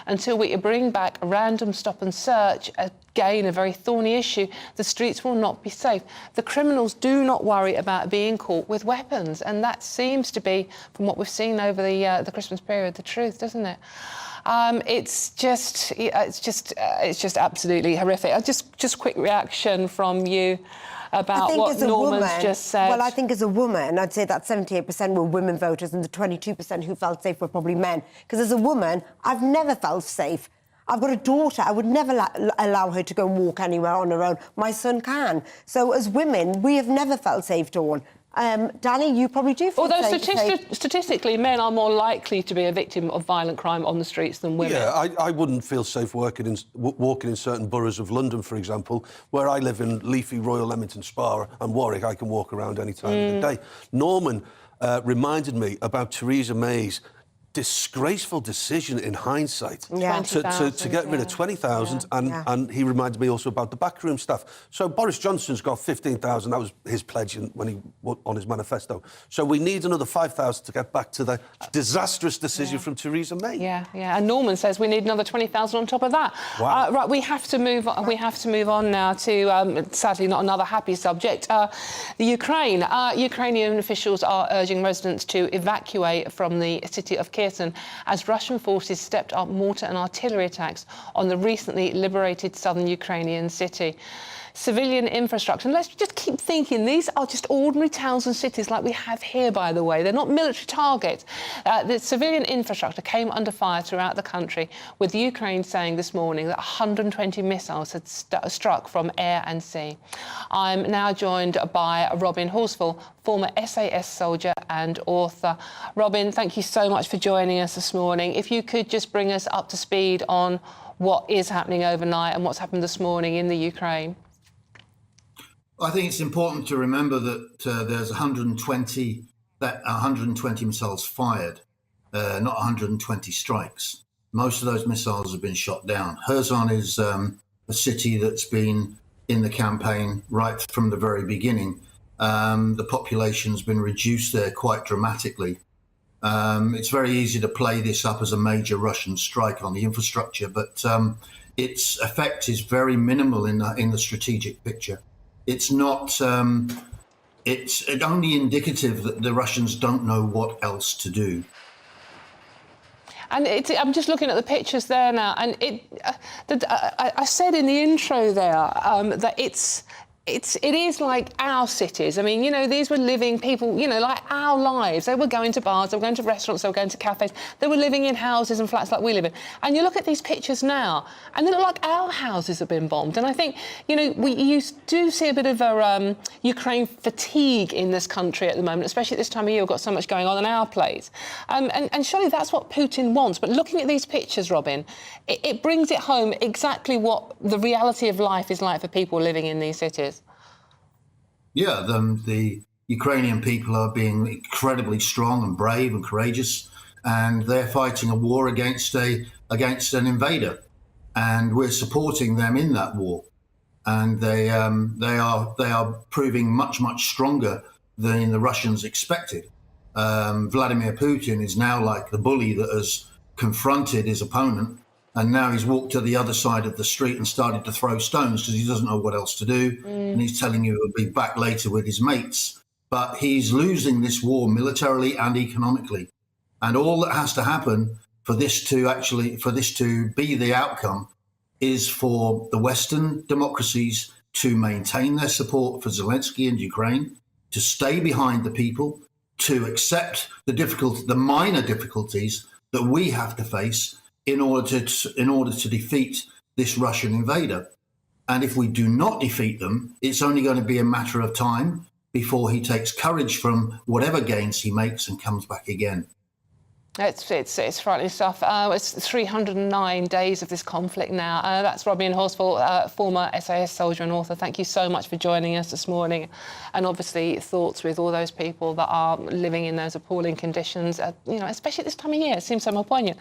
until we bring back random stop and search, again, a very thorny issue, the streets will not be safe. The criminals do not worry about being caught with weapons. And that seems to be, from what we've seen over the Christmas period, the truth, doesn't it? It's just absolutely horrific. Just quick reaction from you about what Norman's just said. Well, I think as a woman, I'd say that 78% were women voters, and the 22% who felt safe were probably men. Because as a woman, I've never felt safe. I've got a daughter. I would never allow her to go and walk anywhere on her own. My son can. So as women, we have never felt safe, Dawn. Danny, you probably do feel Although safe. statistically, men are more likely to be a victim of violent crime on the streets than women. Yeah, I wouldn't feel safe walking in certain boroughs of London, for example. Where I live in leafy Royal Leamington Spa and Warwick, I can walk around any time of the day. Norman reminded me about Theresa May's disgraceful decision in hindsight to get rid of 20,000 and he reminded me also about the backroom staff. So Boris Johnson's got 15,000, that was his pledge when he on his manifesto. So we need another 5,000 to get back to the disastrous decision from Theresa May. Yeah. And Norman says we need another 20,000 on top of that. Wow. Right, we have to move on now to sadly not another happy subject. The Ukraine. Ukrainian officials are urging residents to evacuate from the city of Kherson as Russian forces stepped up mortar and artillery attacks on the recently liberated southern Ukrainian city. civilian infrastructure. And let's just keep thinking, these are just ordinary towns and cities like we have here, by the way. They're not military targets. The civilian infrastructure came under fire throughout the country, with Ukraine saying this morning that 120 missiles had struck from air and sea. I'm now joined by Robin Horsfall, former SAS soldier and author. Robin, thank you so much for joining us this morning. If you could just bring us up to speed on what is happening overnight and what's happened this morning in the Ukraine. I think it's important to remember that there's 120 missiles fired, not 120 strikes. Most of those missiles have been shot down. Kherson is a city that's been in the campaign right from the very beginning. The population's been reduced there quite dramatically. It's very easy to play this up as a major Russian strike on the infrastructure, but its effect is very minimal in the strategic picture. It's not. It's only indicative that the Russians don't know what else to do. And I'm just looking at the pictures there now, and I said in the intro there that it is like our cities. I mean, you know, these were living people, you know, like our lives. They were going to bars, they were going to restaurants, they were going to cafes. They were living in houses and flats like we live in. And you look at these pictures now, and they look like our houses have been bombed. And I think, you know, you do see a bit of a Ukraine fatigue in this country at the moment, especially at this time of year. We've got so much going on in our place. And surely that's what Putin wants. But looking at these pictures, Robin, it brings it home exactly what the reality of life is like for people living in these cities. Yeah, the Ukrainian people are being incredibly strong and brave and courageous, and they're fighting a war against an invader, and we're supporting them in that war. And they are proving much stronger than the Russians expected. Vladimir Putin is now like the bully that has confronted his opponent, and now he's walked to the other side of the street and started to throw stones because he doesn't know what else to do. And he's telling you he'll be back later with his mates. But he's losing this war militarily and economically. And all that has to happen for this to be the outcome is for the Western democracies to maintain their support for Zelensky and Ukraine, to stay behind the people, to accept the minor difficulties that we have to face in order to defeat this Russian invader. And if we do not defeat them, it's only going to be a matter of time before he takes courage from whatever gains he makes and comes back again. It's frightening stuff. It's 309 days of this conflict now. That's Robin Horsfall, former SAS soldier and author. Thank you so much for joining us this morning. And obviously thoughts with all those people that are living in those appalling conditions, you know, especially at this time of year. It seems so more poignant.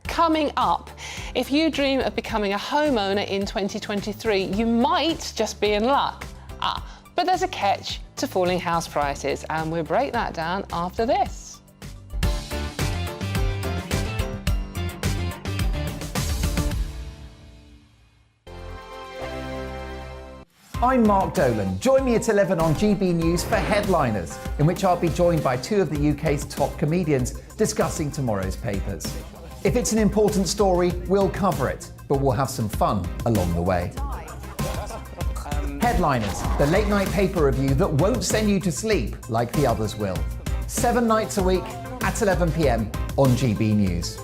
Coming up, if you dream of becoming a homeowner in 2023, you might just be in luck. But there's a catch to falling house prices, and we'll break that down after this. I'm Mark Dolan. Join me at 11 on GB News for Headliners, in which I'll be joined by two of the UK's top comedians discussing tomorrow's papers. If it's an important story, we'll cover it, but we'll have some fun along the way. Headliners, the late night paper review that won't send you to sleep like the others will. 7 nights a week at 11 p.m. on GB News.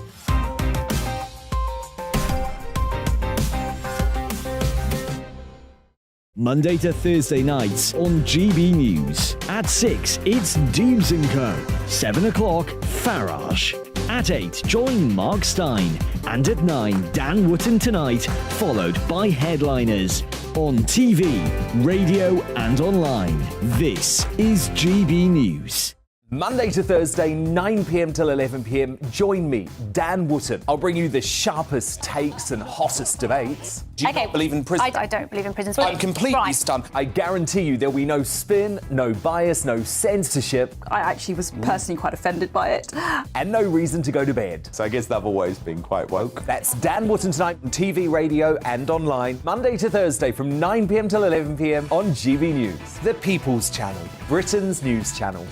Monday to Thursday nights on GB News. At 6, it's Dubes & Co. 7 o'clock, Farage. At 8, join Mark Stein. And at 9, Dan Wootton Tonight, followed by Headliners. On TV, radio and online. This is GB News. Monday to Thursday, 9 p.m. till 11 p.m. Join me, Dan Wootton. I'll bring you the sharpest takes and hottest debates. Do you not believe in prison? I don't believe in prisons. I'm completely stunned. I guarantee you there'll be no spin, no bias, no censorship. I actually was personally quite offended by it. And no reason to go to bed. So I guess they've always been quite woke. That's Dan Wootton Tonight on TV, radio and online. Monday to Thursday from 9 p.m. till 11 p.m. on GB News. The People's Channel, Britain's news channel.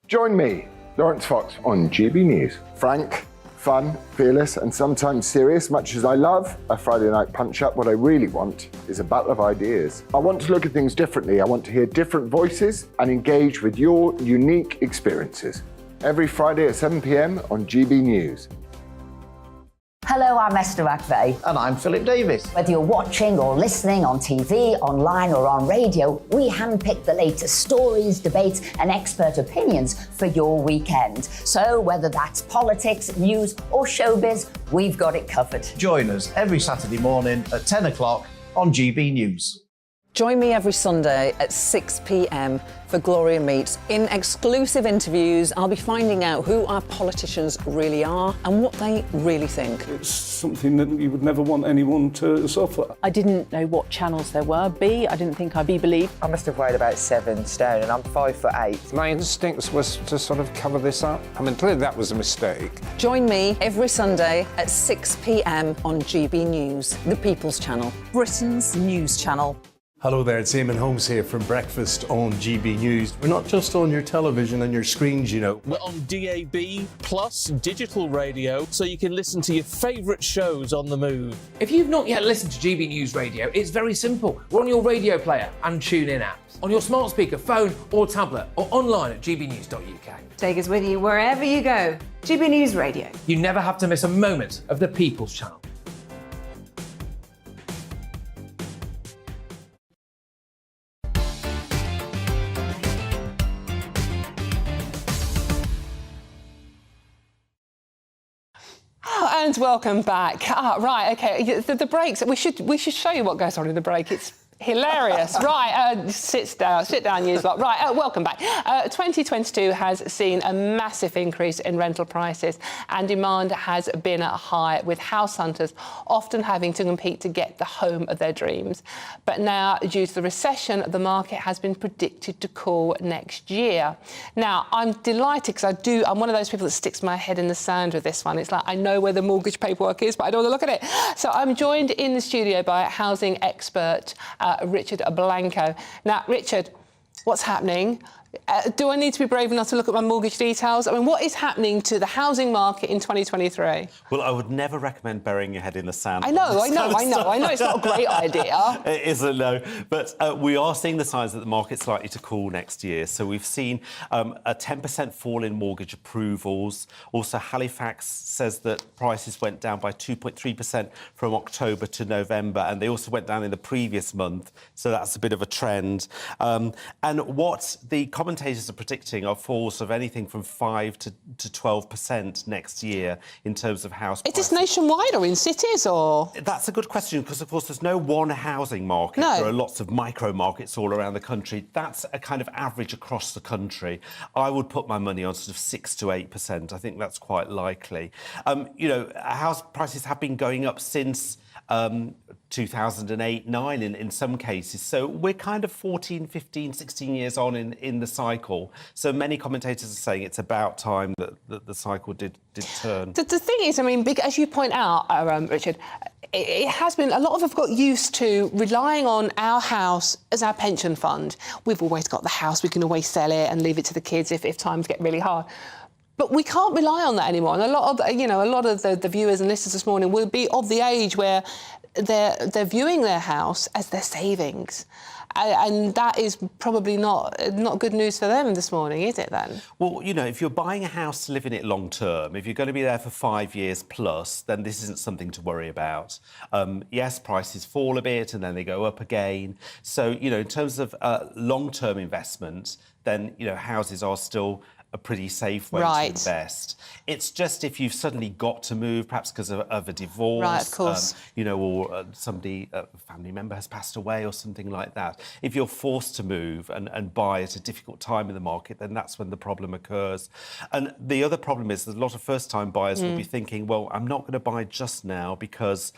Join me, Lawrence Fox, on GB News. Frank, fun, fearless, and sometimes serious. Much as I love a Friday night punch-up, what I really want is a battle of ideas. I want to look at things differently. I want to hear different voices and engage with your unique experiences. Every Friday at 7 p.m. on GB News. Hello, I'm Esther McVeigh. And I'm Philip Davis. Whether you're watching or listening on TV, online or on radio, we handpick the latest stories, debates and expert opinions for your weekend. So whether that's politics, news or showbiz, we've got it covered. Join us every Saturday morning at 10 o'clock on GB News. Join me every Sunday at 6 p.m. for Gloria Meets. In exclusive interviews, I'll be finding out who our politicians really are and what they really think. It's something that you would never want anyone to suffer. I didn't know what channels there were. I didn't think I'd be believed. I must have weighed about 7 stone and I'm 5'8". My instincts was to sort of cover this up. I mean, clearly that was a mistake. Join me every Sunday at 6 p.m. on GB News, the People's Channel, Britain's news channel. Hello there, it's Eamon Holmes here from Breakfast on GB News. We're not just on your television and your screens, you know. We're on DAB plus digital radio, so you can listen to your favourite shows on the move. If you've not yet listened to GB News Radio, it's very simple. We're on your radio player and TuneIn apps, on your smart speaker, phone or tablet, or online at gbnews.uk. Take us with you wherever you go. GB News Radio. You never have to miss a moment of the People's Channel. And welcome back. Right, okay. The breaks. We should show you what goes on in the break. It's hilarious. Right, sit down, you lot. Right, welcome back. 2022 has seen a massive increase in rental prices and demand has been high, with house hunters often having to compete to get the home of their dreams. But now, due to the recession, the market has been predicted to cool next year. Now, I'm delighted because I'm one of those people that sticks my head in the sand with this one. It's like, I know where the mortgage paperwork is, but I don't want to look at it. So I'm joined in the studio by housing expert Richard Blanco. Now, Richard, what's happening? Do I need to be brave enough to look at my mortgage details? I mean, what is happening to the housing market in 2023? Well, I would never recommend burying your head in the sand. I know it's not a great idea. It isn't, no. But we are seeing the signs that the market's likely to cool next year. So we've seen a 10% fall in mortgage approvals. Also, Halifax says that prices went down by 2.3% from October to November, and they also went down in the previous month. So that's a bit of a trend. And what the commentators are predicting are falls of anything from 5 to 12% next year in terms of house prices. Is this nationwide or in cities or? That's a good question because, of course, there's no one housing market. No. There are lots of micro markets all around the country. That's a kind of average across the country. I would put my money on sort of 6 to 8%. I think that's quite likely. You know, house prices have been going up since 2008-9 in some cases. So we're kind of 14, 15, 16 years on in the cycle. So many commentators are saying it's about time that the cycle did turn. The thing is, I mean, as you point out, Richard, it has been, a lot of us have got used to relying on our house as our pension fund. We've always got the house, we can always sell it and leave it to the kids if times get really hard. But we can't rely on that anymore. And a lot of the viewers and listeners this morning will be of the age where they're viewing their house as their savings. And that is probably not good news for them this morning, is it then? Well, you know, if you're buying a house to live in it long term, if you're going to be there for 5 years plus, then this isn't something to worry about. Yes, prices fall a bit and then they go up again. So, you know, in terms of long-term investment, then, you know, houses are still a pretty safe way to invest. It's just if you've suddenly got to move, perhaps because of a divorce, right, of course. You know, or somebody, a family member has passed away or something like that. If you're forced to move and buy at a difficult time in the market, then that's when the problem occurs. And the other problem is that a lot of first-time buyers will be thinking, well, I'm not going to buy just now because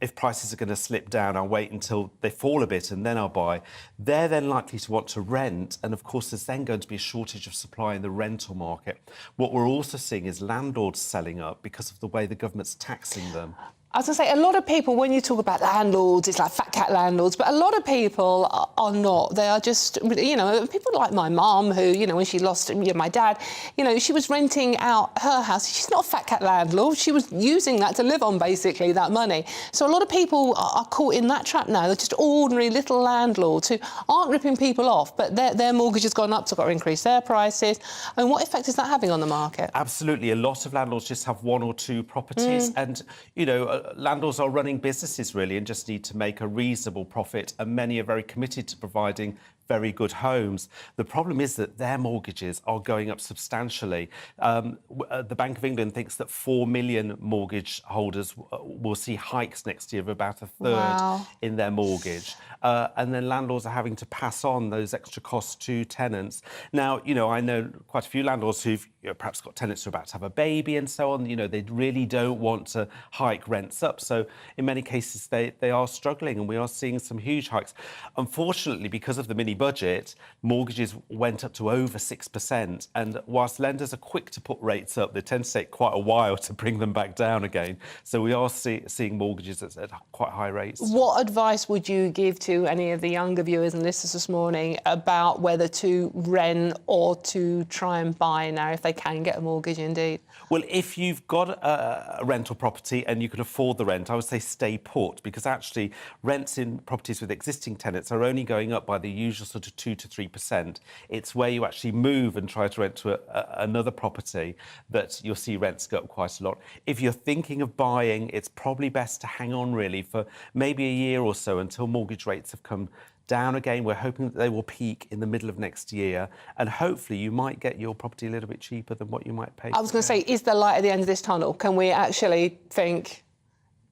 if prices are going to slip down, I'll wait until they fall a bit and then I'll buy. They're then likely to want to rent. And of course, there's then going to be a shortage of supply in the rental market. What we're also seeing is landlords selling up because of the way the government's taxing them. I was going to say, a lot of people, when you talk about landlords, it's like fat cat landlords, but a lot of people are not. They are just, you know, people like my mum who, you know, when she lost my dad, you know, she was renting out her house. She's not a fat cat landlord. She was using that to live on, basically, that money. So a lot of people are caught in that trap now. They're just ordinary little landlords who aren't ripping people off, but their mortgage has gone up, so got to increase their prices. And what effect is that having on the market? Absolutely. A lot of landlords just have one or two properties and, you know, landlords are running businesses, really, and just need to make a reasonable profit, and many are very committed to providing very good homes. The problem is that their mortgages are going up substantially. The Bank of England thinks that 4 million mortgage holders will see hikes next year of about a third in their mortgage. And then landlords are having to pass on those extra costs to tenants. Now, you know, I know quite a few landlords who've perhaps got tenants who are about to have a baby and so on. You know, they really don't want to hike rents up. So in many cases, they are struggling, and we are seeing some huge hikes. Unfortunately, because of the mini budget, mortgages went up to over 6%. And whilst lenders are quick to put rates up, they tend to take quite a while to bring them back down again. So we are seeing mortgages at quite high rates. What advice would you give to any of the younger viewers and listeners this morning about whether to rent or to try and buy now if they can get a mortgage indeed? Well, if you've got a rental property and you can afford the rent, I would say stay put, because actually rents in properties with existing tenants are only going up by the usual sort of 2 to 3%. It's where you actually move and try to rent to another property that you'll see rents go up quite a lot. If you're thinking of buying, it's probably best to hang on really for maybe a year or so until mortgage rates have come down again. We're hoping that they will peak in the middle of next year, and hopefully you might get your property a little bit cheaper than what you might pay. I was going to say, is there light at the end of this tunnel? Can we actually think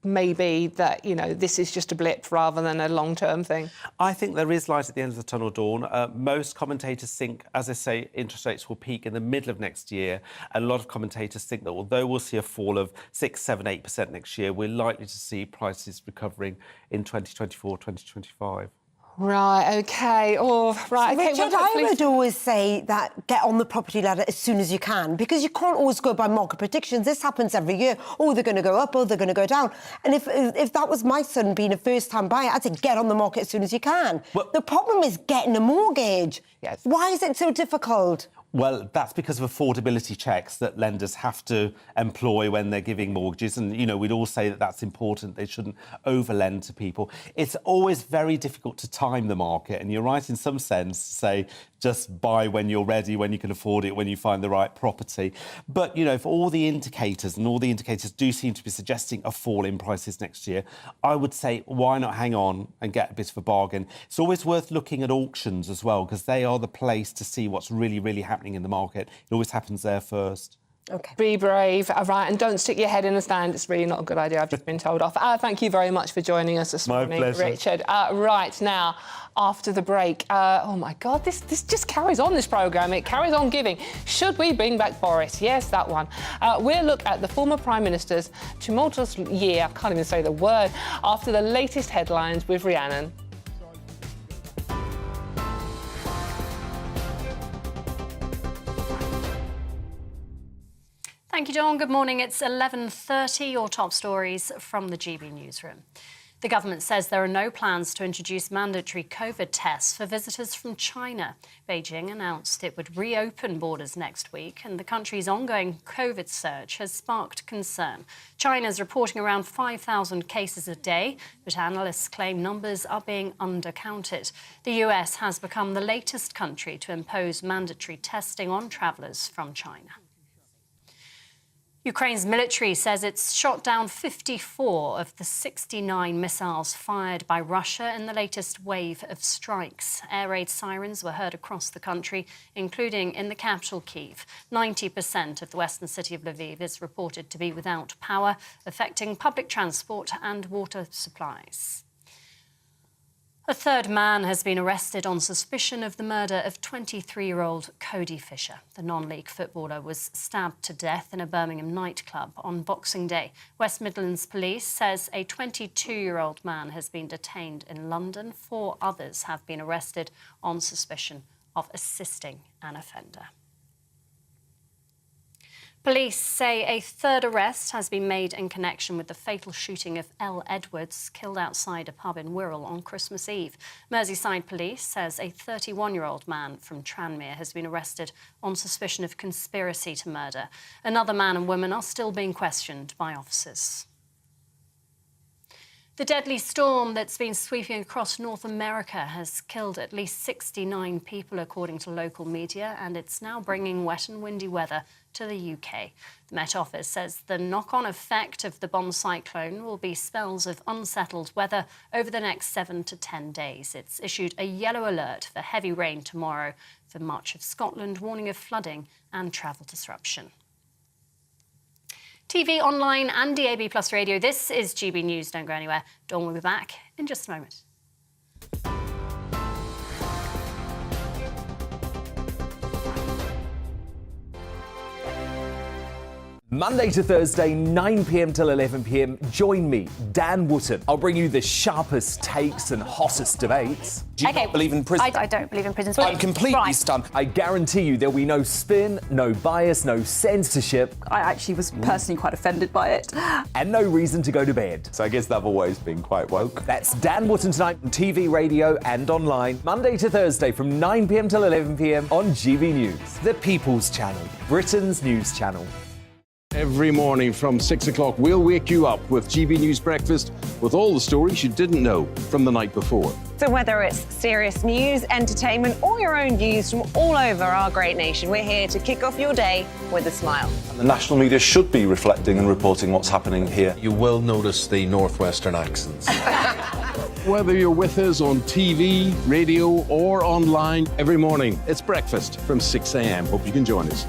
maybe that, you know, this is just a blip rather than a long-term thing? I think there is light at the end of the tunnel, Dawn. Most commentators think, as I say, interest rates will peak in the middle of next year. And a lot of commentators think that although we'll see a fall of 6, 7, 8% next year, we're likely to see prices recovering in 2024, 2025. Right, OK. Oh, right. So okay, Richard, I would always say that get on the property ladder as soon as you can, because you can't always go by market predictions. This happens every year. Oh, they're going to go up, oh, they're going to go down. And if that was my son being a first-time buyer, I'd say get on the market as soon as you can. Well, the problem is getting a mortgage. Yes. Why is it so difficult? Well, that's because of affordability checks that lenders have to employ when they're giving mortgages. And, you know, we'd all say that that's important. They shouldn't overlend to people. It's always very difficult to time the market. And you're right in some sense to say just buy when you're ready, when you can afford it, when you find the right property. But, you know, if all the indicators do seem to be suggesting a fall in prices next year, I would say why not hang on and get a bit of a bargain? It's always worth looking at auctions as well, because they are the place to see what's really, really happening in the market. It always happens there first. OK. Be brave, right, and don't stick your head in the sand. It's really not a good idea. I've just been told off. Thank you very much for joining us this morning, pleasure. Richard. Right, now, after the break, oh, my God, this just carries on, this programme. It carries on giving. Should we bring back Boris? Yes, that one. We'll look at the former Prime Minister's tumultuous year, I can't even say the word, after the latest headlines with Rhiannon. Thank you, Dawn. Good morning. It's 11:30. Your top stories from the GB newsroom. The government says there are no plans to introduce mandatory COVID tests for visitors from China. Beijing announced it would reopen borders next week, and the country's ongoing COVID surge has sparked concern. China's reporting around 5,000 cases a day, but analysts claim numbers are being undercounted. The US has become the latest country to impose mandatory testing on travellers from China. Ukraine's military says it's shot down 54 of the 69 missiles fired by Russia in the latest wave of strikes. Air raid sirens were heard across the country, including in the capital, Kyiv. 90% of the western city of Lviv is reported to be without power, affecting public transport and water supplies. A third man has been arrested on suspicion of the murder of 23-year-old Cody Fisher. The non-league footballer was stabbed to death in a Birmingham nightclub on Boxing Day. West Midlands Police says a 22-year-old man has been detained in London. 4 others have been arrested on suspicion of assisting an offender. Police say a third arrest has been made in connection with the fatal shooting of Elle Edwards, killed outside a pub in Wirral on Christmas Eve. Merseyside Police says a 31-year-old man from Tranmere has been arrested on suspicion of conspiracy to murder. Another man and woman are still being questioned by officers. The deadly storm that's been sweeping across North America has killed at least 69 people, according to local media, and it's now bringing wet and windy weather to the UK. The Met Office says the knock-on effect of the bomb cyclone will be spells of unsettled weather over the next 7 to 10 days. It's issued a yellow alert for heavy rain tomorrow for much of Scotland, warning of flooding and travel disruption. TV, online and DAB Plus radio, this is GB News. Don't go anywhere. Dawn will be back in just a moment. Monday to Thursday, 9 p.m. till 11 p.m. Join me, Dan Wootton. I'll bring you the sharpest takes and hottest debates. Do you not believe in prison? I don't believe in prison. I'm completely stunned. I guarantee you there'll be no spin, no bias, no censorship. I actually was personally quite offended by it. And no reason to go to bed. So I guess they've always been quite woke. That's Dan Wootton tonight on TV, radio and online. Monday to Thursday from 9 p.m. till 11 p.m. on GB News. The People's Channel, Britain's news channel. Every morning from 6 o'clock, we'll wake you up with GB News Breakfast with all the stories you didn't know from the night before. So whether it's serious news, entertainment or your own views from all over our great nation, we're here to kick off your day with a smile. And the national media should be reflecting and reporting what's happening here. You will notice the northwestern accents. Whether you're with us on TV, radio or online, every morning it's breakfast from 6 a.m. Hope you can join us.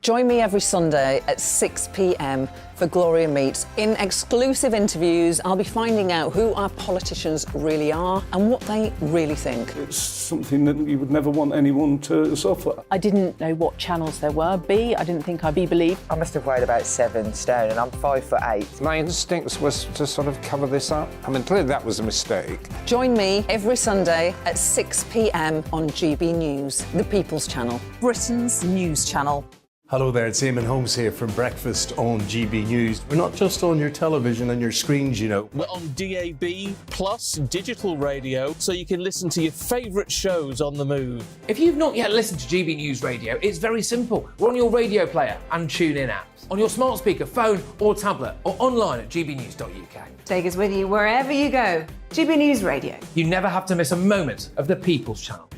Join me every Sunday at 6 p.m. for Gloria Meets. In exclusive interviews, I'll be finding out who our politicians really are and what they really think. It's something that you would never want anyone to suffer. I didn't know what channels there were. B, I didn't think I'd be believed. I must have weighed about 7 stone and I'm 5'8". My instincts was to sort of cover this up. I mean, clearly that was a mistake. Join me every Sunday at 6 p.m. on GB News, the People's Channel, Britain's news channel. Hello there, it's Eamon Holmes here from Breakfast on GB News. We're not just on your television and your screens, you know. We're on DAB Plus digital radio, so you can listen to your favourite shows on the move. If you've not yet listened to GB News Radio, it's very simple. We're on your radio player and TuneIn apps, on your smart speaker, phone or tablet, or online at gbnews.uk. Take us with you wherever you go. GB News Radio. You never have to miss a moment of the People's Channel.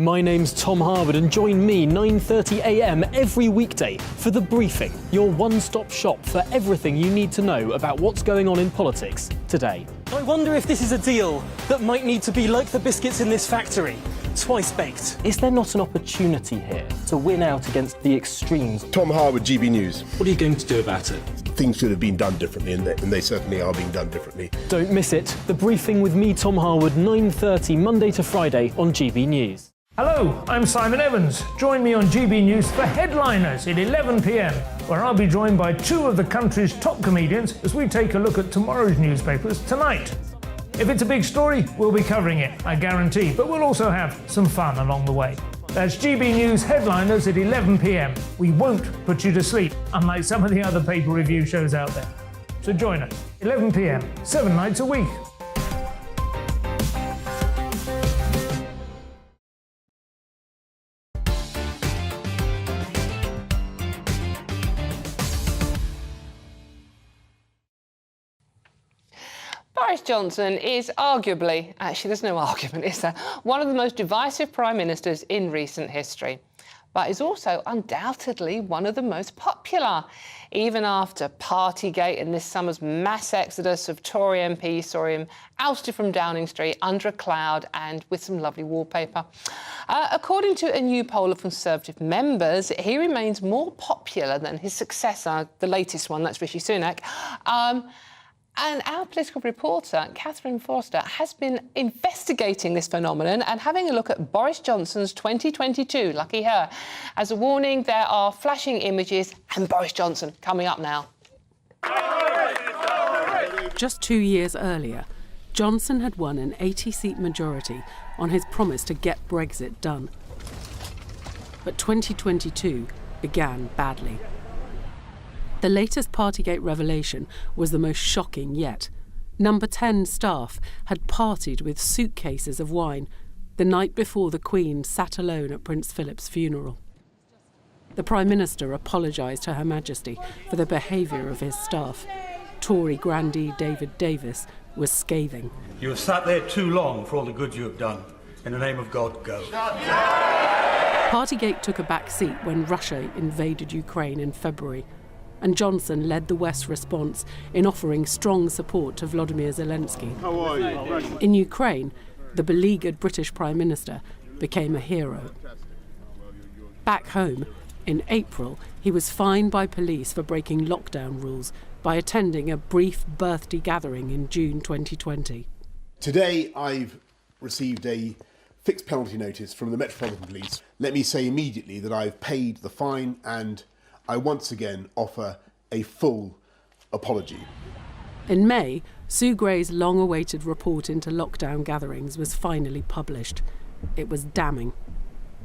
My name's Tom Harwood and join me 9:30 a.m. every weekday for The Briefing, your one-stop shop for everything you need to know about what's going on in politics today. I wonder if this is a deal that might need to be like the biscuits in this factory, twice baked. Is there not an opportunity here to win out against the extremes? Tom Harwood, GB News. What are you going to do about it? Things should have been done differently, and they certainly are being done differently. Don't miss it. The Briefing with me, Tom Harwood, 9:30 Monday to Friday on GB News. Hello, I'm Simon Evans. Join me on GB News for Headliners at 11 p.m, where I'll be joined by 2 of the country's top comedians as we take a look at tomorrow's newspapers tonight. If it's a big story, we'll be covering it, I guarantee, but we'll also have some fun along the way. That's GB News Headliners at 11 p.m. We won't put you to sleep, unlike some of the other paper review shows out there. So join us, 11 p.m, 7 nights a week. Boris Johnson is arguably, actually there's no argument, is there, one of the most divisive prime ministers in recent history, but is also undoubtedly one of the most popular. Even after Partygate and this summer's mass exodus of Tory MPs saw him ousted from Downing Street under a cloud and with some lovely wallpaper. According to a new poll of Conservative members, he remains more popular than his successor, the latest one, that's Rishi Sunak. And our political reporter, Catherine Forster, has been investigating this phenomenon and having a look at Boris Johnson's 2022, lucky her. As a warning, there are flashing images and Boris Johnson coming up now. Just 2 years earlier, Johnson had won an 80-seat majority on his promise to get Brexit done. But 2022 began badly. The latest Partygate revelation was the most shocking yet. Number 10 staff had partied with suitcases of wine the night before the Queen sat alone at Prince Philip's funeral. The Prime Minister apologised to Her Majesty for the behaviour of his staff. Tory grandee David Davis was scathing. You have sat there too long for all the good you have done. In the name of God, go. Partygate took a back seat when Russia invaded Ukraine in February, and Johnson led the West's response in offering strong support to Volodymyr Zelensky. How are you? In Ukraine, the beleaguered British Prime Minister became a hero. Back home, in April, he was fined by police for breaking lockdown rules by attending a brief birthday gathering in June 2020. Today, I've received a fixed penalty notice from the Metropolitan Police. Let me say immediately that I've paid the fine and I once again offer a full apology. In May, Sue Gray's long-awaited report into lockdown gatherings was finally published. It was damning.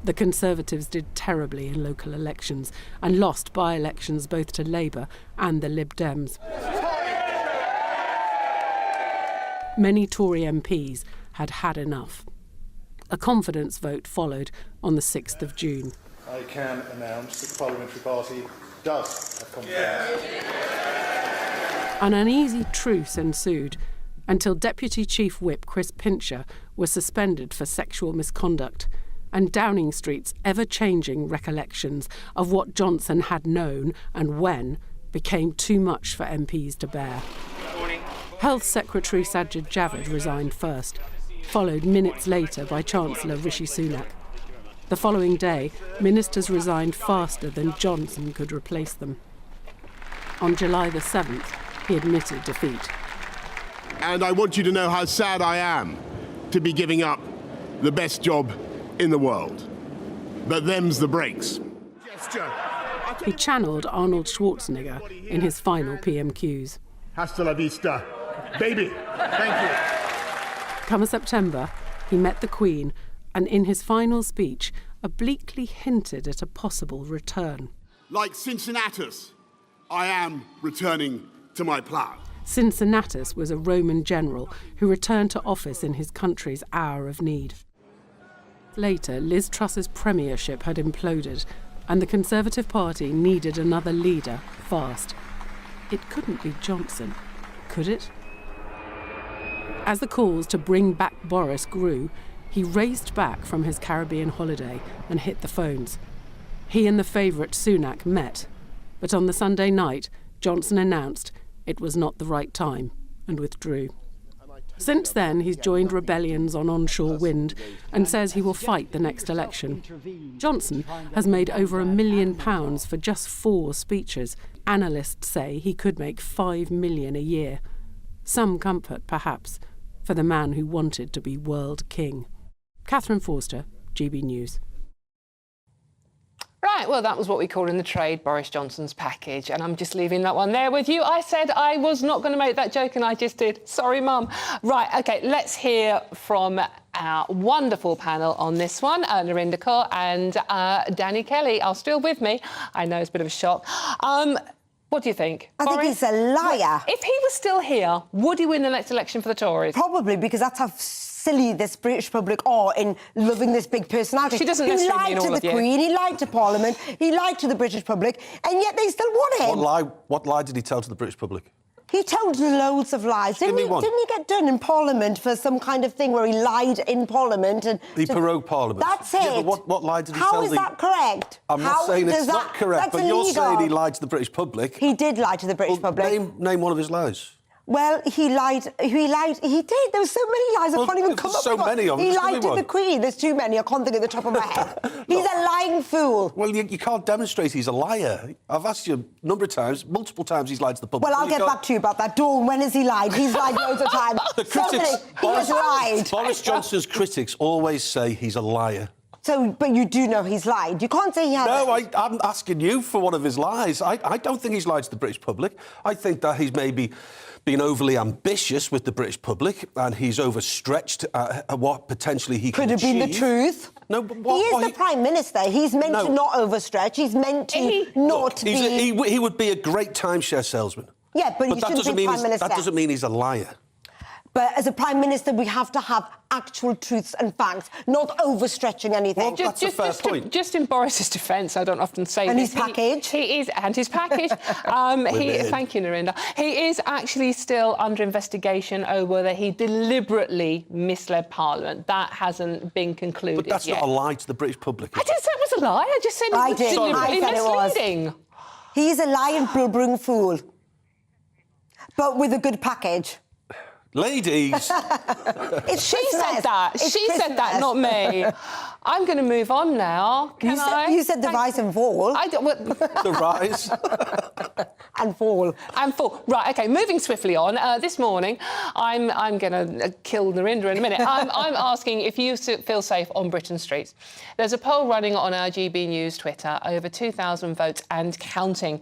The Conservatives did terribly in local elections and lost by-elections both to Labour and the Lib Dems. Many Tory MPs had had enough. A confidence vote followed on the 6th of June. I can announce that the Parliamentary Party does have confidence. An uneasy truce ensued until Deputy Chief Whip Chris Pincher was suspended for sexual misconduct, and Downing Street's ever-changing recollections of what Johnson had known and when became too much for MPs to bear. Health Secretary Sajid Javid resigned first, followed minutes later by Chancellor Rishi Sunak. The following day, ministers resigned faster than Johnson could replace them. On July the 7th, he admitted defeat. And I want you to know how sad I am to be giving up the best job in the world. But them's the breaks. He channeled Arnold Schwarzenegger in his final PMQs. Hasta la vista, baby. Thank you. Come September, he met the Queen and in his final speech obliquely hinted at a possible return. Like Cincinnatus, I am returning to my plough. Cincinnatus was a Roman general who returned to office in his country's hour of need. Later, Liz Truss's premiership had imploded and the Conservative Party needed another leader fast. It couldn't be Johnson, could it? As the calls to bring back Boris grew, he raced back from his Caribbean holiday and hit the phones. He and the favourite Sunak met, but on the Sunday night, Johnson announced it was not the right time and withdrew. Since then, he's joined rebellions on onshore wind and says he will fight the next election. Johnson has made over £1 million for just 4 speeches. Analysts say he could make $5 million a year. Some comfort, perhaps, for the man who wanted to be world king. Catherine Forster, GB News. Right, well, that was what we call in the trade Boris Johnson's package, and I'm just leaving that one there with you. I said I was not going to make that joke, and I just did. Sorry, Mum. Right, OK, let's hear from our wonderful panel on this one, Narendra Kaur and Danny Kelly are still with me. I know it's a bit of a shock. What do you think? I think he's a liar. If he was still here, would he win the next election for the Tories? Probably, because that's how silly this British public are in loving this big personality. She doesn't he necessarily lied to the Queen, he lied to Parliament, he lied to the British public, and yet they still want him. What lie did he tell to the British public? He told loads of lies. Didn't he get done in Parliament for some kind of thing where he lied in Parliament? And he prorogued Parliament. That's it. Yeah, but what lie did he tell? How is that correct? I'm not saying it's not correct, but illegal. You're saying he lied to the British public. He did lie to the British public. Name one of his lies. Well, he lied. He did. There were so many lies. I can't even come up with so many of them. He lied to the Queen. There's too many. I can't think at the top of my head. He's a lying fool. Well, you can't demonstrate he's a liar. I've asked you a number of times, multiple times he's lied to the public. Well, I'll get back to you about that. Dawn, when has he lied? He's lied loads of times. The critics... He has lied. Boris Johnson's critics always say he's a liar. So, but you do know he's lied. You can't say he hasn't. No, I'm asking you for one of his lies. I don't think he's lied to the British public. I think that he's maybe been overly ambitious with the British public and he's overstretched what potentially he could can have achieve. been the truth. No, but what, he is the Prime Minister. He's meant to not overstretch. He's meant to not be... He would be a great timeshare salesman. Yeah, but he shouldn't be Prime Minister. That doesn't mean he's a liar. But as a Prime Minister, we have to have actual truths and facts, not overstretching anything. Well, that's a fair point. Just in Boris's defence, I don't often say and this. His package. He is, and his package. Thank you, Narinda. He is actually still under investigation over whether he deliberately misled Parliament. That hasn't been concluded But that's yet. not a lie to the British public. I didn't say it was a lie. I just said it was deliberately misleading. He's a lying, blubbering fool. But with a good package. Ladies! She said that. She said that, not me. I'm going to move on now. You said the rise and fall. The rise. And fall. And fall. Right, OK, moving swiftly on. This morning, I'm going to kill Narinda in a minute. I'm asking if you feel safe on Britain's streets. There's a poll running on our GB News Twitter, over 2,000 votes and counting.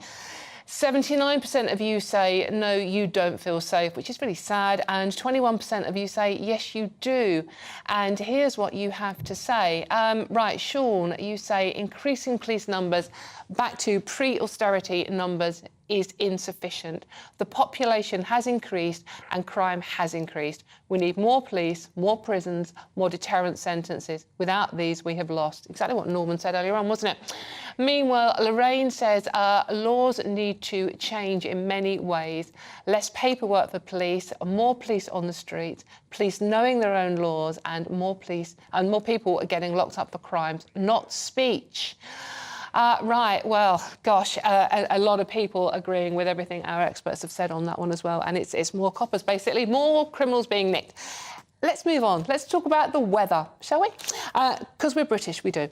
79% of you say, no, you don't feel safe, which is really sad, and 21% of you say, yes, you do. And here's what you have to say. Right, Sean, you say increasing police numbers back to pre-austerity numbers is insufficient. The population has increased and crime has increased. We need more police, more prisons, more deterrent sentences. Without these, we have lost. Exactly what Norman said earlier on, wasn't it? Meanwhile, Lorraine says laws need to change in many ways. Less paperwork for police, more police on the streets, police knowing their own laws, and more police and more people are getting locked up for crimes, not speech. Right, well, gosh, a lot of people agreeing with everything our experts have said on that one as well. And it's more coppers, basically, more criminals being nicked. Let's move on. Let's talk about the weather, shall we? Because we're British, we do.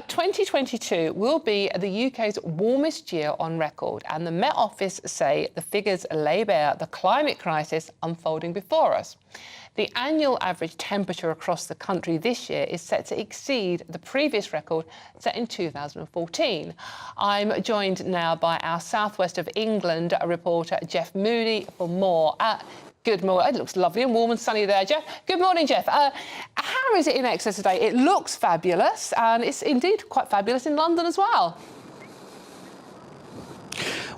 2022 will be the UK's warmest year on record, and the Met Office say the figures lay bare the climate crisis unfolding before us. The annual average temperature across the country this year is set to exceed the previous record set in 2014. I'm joined now by our southwest of England reporter, Jeff Moody, for more. Good morning. It looks lovely and warm and sunny there, Jeff. Good morning, Jeff. How is it in Exeter today? It looks fabulous, and it's indeed quite fabulous in London as well.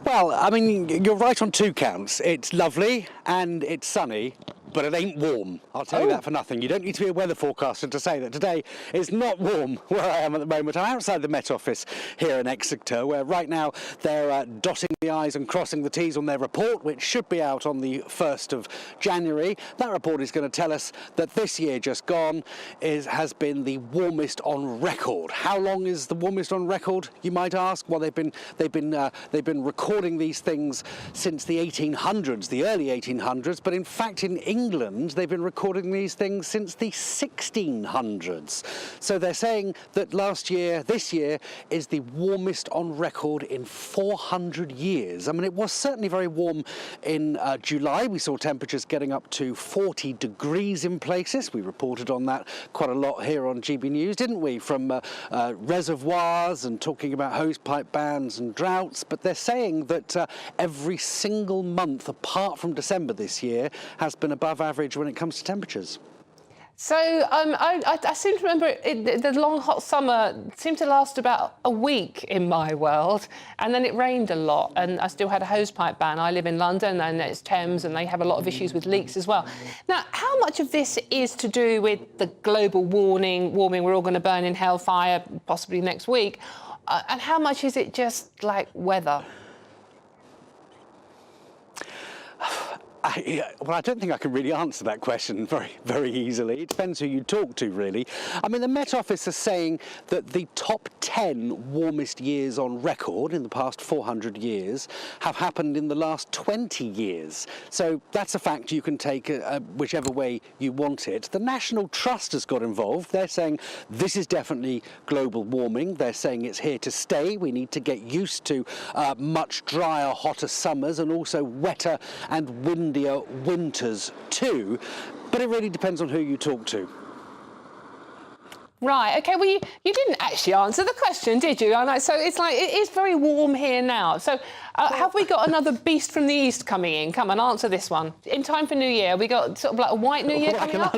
Well, I mean, you're right on two counts. It's lovely and it's sunny, but it ain't warm. I'll tell you that for nothing. You don't need to be a weather forecaster to say that today is not warm where I am at the moment. I'm outside the Met Office here in Exeter, where right now they're dotting the I's and crossing the T's on their report, which should be out on the 1st of January. That report is going to tell us that this year just gone has been the warmest on record. How long is the warmest on record, you might ask? Well, they've been recording these things since the 1800s, the early 1800s, but in fact in England they've been recording these things since the 1600s. So they're saying that this year is the warmest on record in 400 years. I mean, it was certainly very warm in July. We saw temperatures getting up to 40 degrees in places. We reported on that quite a lot here on GB News, didn't we? From reservoirs and talking about hosepipe bans and droughts. But they're saying that every single month apart from December this year has been above average when it comes to temperatures. So I seem to remember the long hot summer seemed to last about a week in my world, and then it rained a lot, and I still had a hosepipe ban. I live in London, and it's Thames, and they have a lot of issues with leaks as well. Now, how much of this is to do with the global warming, we're all going to burn in hellfire possibly next week, and how much is it just like weather? Well, I don't think I can really answer that question very, very easily. It depends who you talk to, really. I mean, the Met Office is saying that the top 10 warmest years on record in the past 400 years have happened in the last 20 years. So that's a fact you can take whichever way you want it. The National Trust has got involved. They're saying this is definitely global warming. They're saying it's here to stay. We need to get used to much drier, hotter summers and also wetter and windier winters too, but it really depends on who you talk to. Right, OK, well, you didn't actually answer the question, did you? I know, so it's like, it is very warm here now. So have we got another beast from the east coming in? Come on, answer this one. In time for New Year, we got sort of like a white New Year coming up?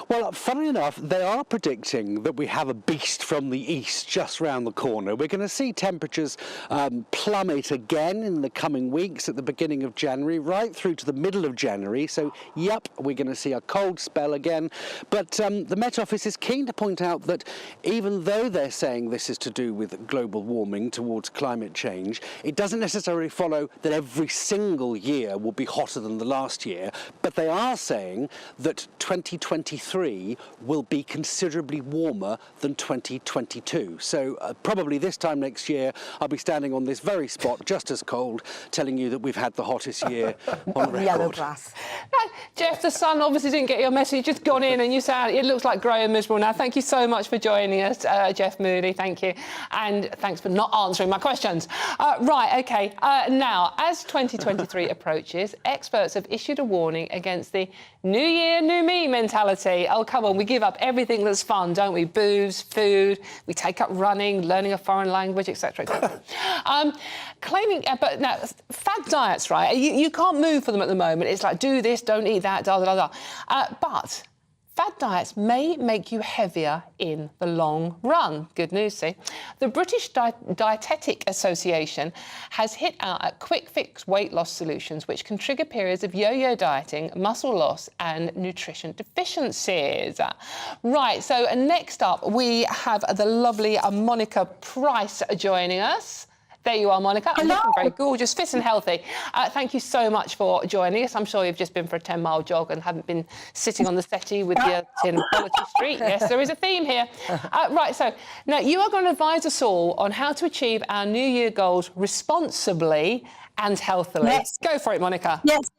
Well, funnily enough, they are predicting that we have a beast from the east just round the corner. We're going to see temperatures plummet again in the coming weeks at the beginning of January, right through to the middle of January. So, yep, we're going to see a cold spell again. But the Met Office is keen to point out that even though they're saying this is to do with global warming towards climate change, it doesn't necessarily follow that every single year will be hotter than the last year. But they are saying that 2023 will be considerably warmer than 2022. So probably this time next year, I'll be standing on this very spot, just as cold, telling you that we've had the hottest year on record. Yellow grass. Jeff, the sun obviously didn't get your message, just gone in and you sound, it looks like grey and miserable now. Thank you so much for joining us, Jeff Moody, thank you. And thanks for not answering my questions. Right, OK, now, as 2023 approaches, experts have issued a warning against the new year, new me mentality. Oh, come on, we give up everything that's fun, don't we? Booze, food, we take up running, learning a foreign language, etc., etc. Claiming, but now, fad diets, right? You can't move for them at the moment. It's like, do this, don't eat that, da, da, da, da. But fad diets may make you heavier in the long run. Good news, see. The British Dietetic Association has hit out at quick fix weight loss solutions which can trigger periods of yo-yo dieting, muscle loss and nutrition deficiencies. Right, so next up we have the lovely Monica Price joining us. There you are, Monica. I'm looking very gorgeous, fit and healthy. Thank you so much for joining us. I'm sure you've just been for a 10-mile jog and haven't been sitting on the settee with your tin Quality Street. Yes, there is a theme here. Right, so now you are going to advise us all on how to achieve our New Year goals responsibly and healthily. Yes. Go for it, Monica. Yes.